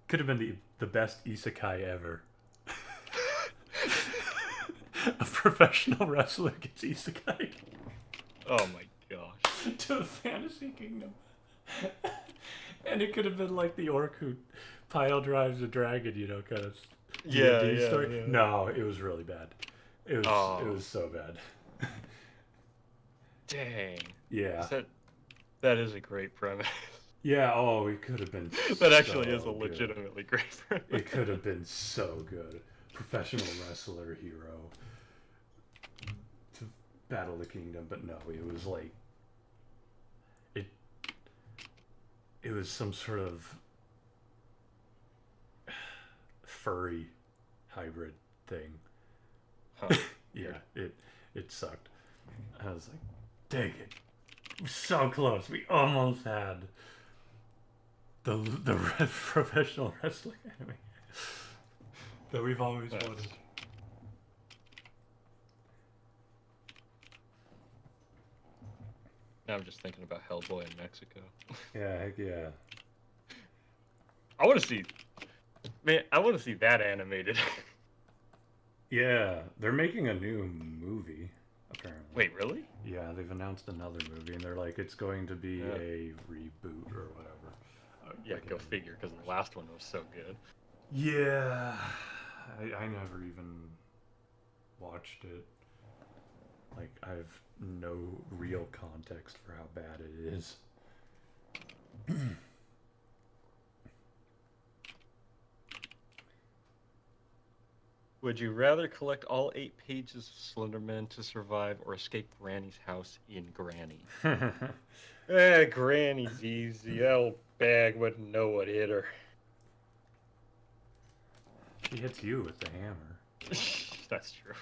Could have been the best isekai ever. A professional wrestler gets isekai. Oh my gosh. To a fantasy kingdom. And it could have been like the orc who pile drives a dragon, you know, kind of story. Yeah. No, it was really bad. It was so bad. Dang. Yeah. That is a great premise. Yeah, it could have been that actually is a legitimately great premise. It could have been so good. Professional wrestler hero to battle the kingdom, but no, it was like it was some sort of furry hybrid thing. Huh. Yeah, it sucked. I was like, dang it. We're so close. We almost had the professional wrestling anime that we've always wanted. Now I'm just thinking about Hellboy in Mexico. Yeah, heck yeah. I want to see that animated. Yeah, they're making a new movie, apparently. Wait, really? Yeah, they've announced another movie, and they're like, it's going to be a reboot or whatever. Yeah, go figure, because the last one was so good. Yeah, I never even watched it. Like, I have no real context for how bad it is. Would you rather collect all 8 pages of Slenderman to survive or escape Granny's house in Granny? Granny's easy. That old bag wouldn't know what hit her. She hits you with the hammer. That's true.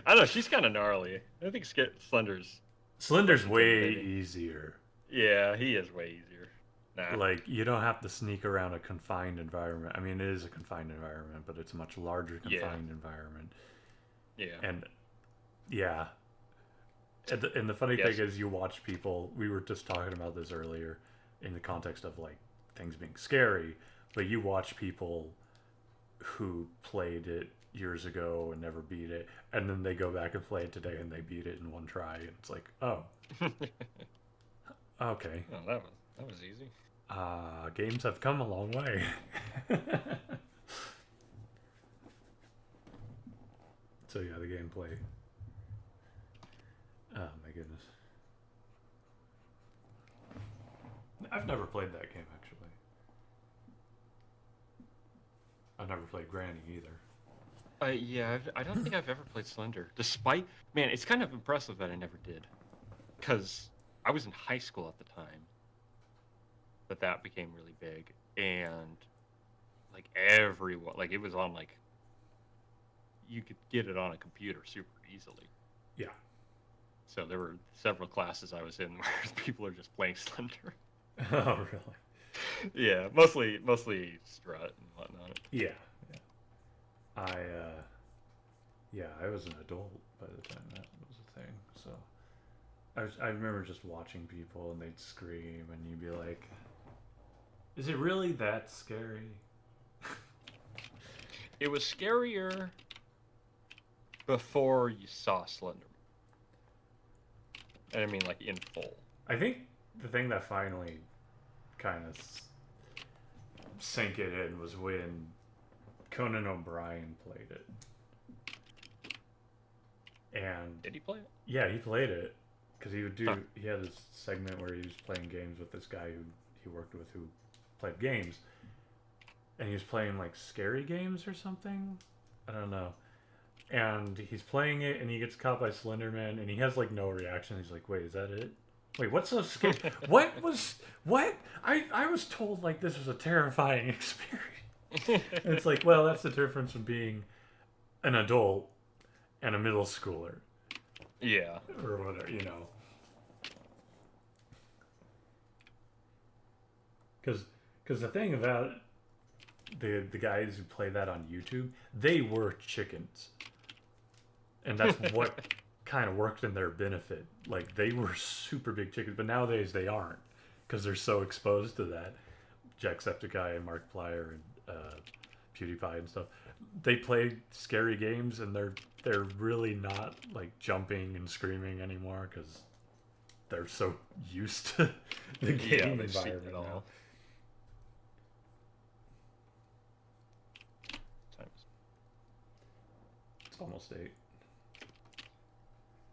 I don't know, she's kind of gnarly. I think Slender's way easier. Yeah, he is way easier. Nah. Like, you don't have to sneak around a confined environment. I mean, it is a confined environment, but it's a much larger confined environment. Yeah. And, yeah. And the funny thing is, you watch people, we were just talking about this earlier, in the context of, like, things being scary, but you watch people who played it years ago and never beat it, and then they go back and play it today and they beat it in one try, and it's like, oh. Okay. Oh, that was easy. Games have come a long way. So yeah, the gameplay. Oh my goodness. I've never played that game, actually. I've never played Granny either. Yeah, I don't think I've ever played Slender. Despite, man, it's kind of impressive that I never did. Because I was in high school at the time that became really big. And, like, everyone, like, it was on, like, you could get it on a computer super easily. Yeah. So there were several classes I was in where people are just playing Slender. Oh, really? Yeah, mostly strut and whatnot. Yeah. I was an adult by the time that was a thing. So I remember just watching people and they'd scream and you'd be like, is it really that scary? It was scarier before you saw Slenderman. And I mean, like, in full. I think the thing that finally kind of sank it in was when Conan O'Brien played it. And did he play it? Yeah, he played it. Because he would do, he had this segment where he was playing games with this guy who he worked with who played games. And he was playing, like, scary games or something? I don't know. and he's playing it, and he gets caught by Slenderman, and he has like no reaction. He's like, "Wait, is that it? Wait, what's so scary? What? I was told like this was a terrifying experience." And it's like, well, that's the difference from being an adult and a middle schooler. Yeah. Or whatever, you know. Because the thing about the guys who play that on YouTube, they were chickens, and that's what kind of worked in their benefit. Like they were super big chickens, but nowadays they aren't because they're so exposed to that. Jacksepticeye and Markiplier and PewDiePie and stuff. They play scary games, and they're really not like jumping and screaming anymore because they're so used to the game environment now. It's almost 8.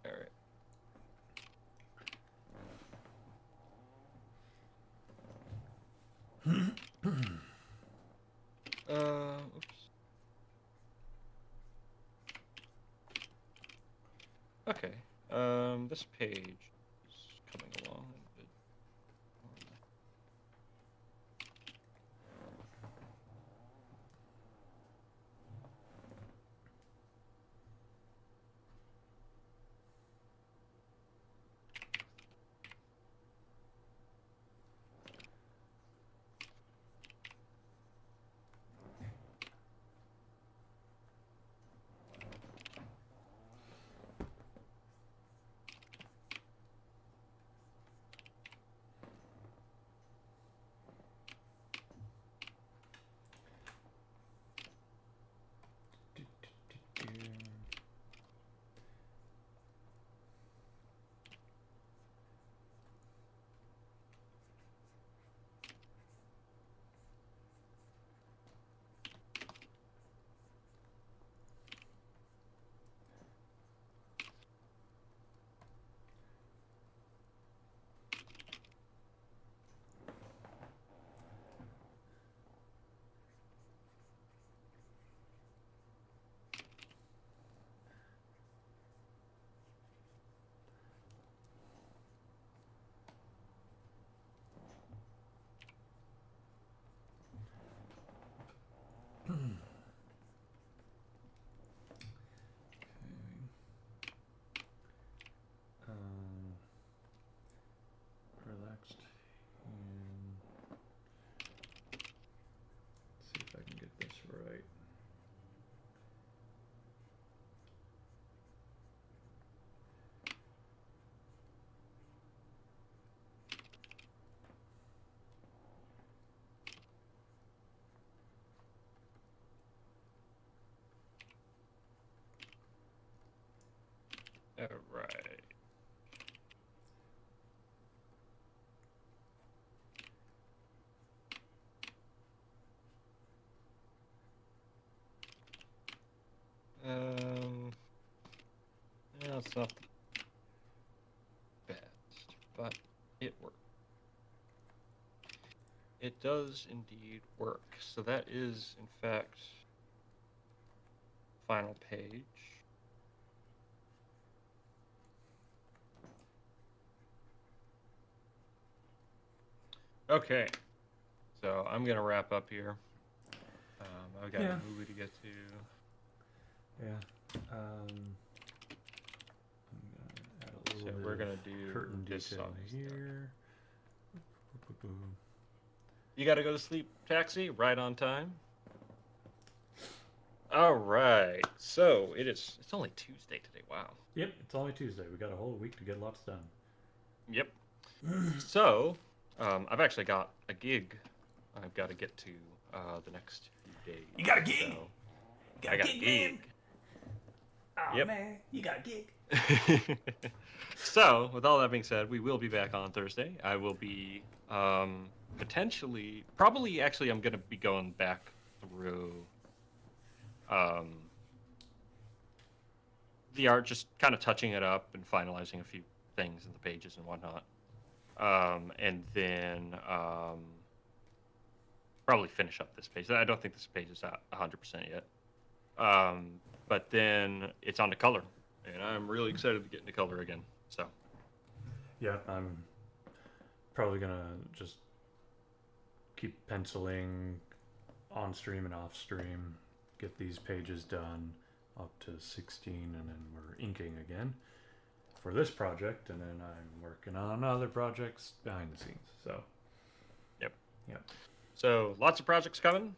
All right. Oops. Okay. This page is coming along a bit. Relaxed hand. Let's see if I can get this right. All right. Yeah, it's not the best, but it works. It does indeed work. So that is, in fact, final page. Okay, so I'm gonna wrap up here. I've got a movie to get to. Yeah. I'm gonna add a little bit We're gonna do curtain this detail song here. You gotta go to sleep, Taxi, right on time. All right, so it's only Tuesday today. Wow. Yep, it's only Tuesday. We got a whole week to get lots done. Yep. So, I've actually got a gig I've got to get to the next few days. You got a gig? So, I got a gig. Oh, yep. man, you got a gig. So, with all that being said, we will be back on Thursday. I will be potentially, probably actually, I'm going to be going back through the art, just kind of touching it up and finalizing a few things in the pages and whatnot. And then probably finish up this page. I don't think this page is at 100% yet. But then it's on to color, and I'm really excited to get into color again. So Yeah, I'm probably gonna just keep penciling on stream and off stream, get these pages done up to 16, and then we're inking again for this project, and then I'm working on other projects behind the scenes. So, yep. Yep. So lots of projects coming.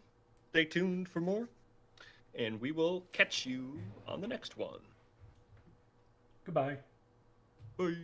Stay tuned for more, and we will catch you on the next one. Goodbye. Bye.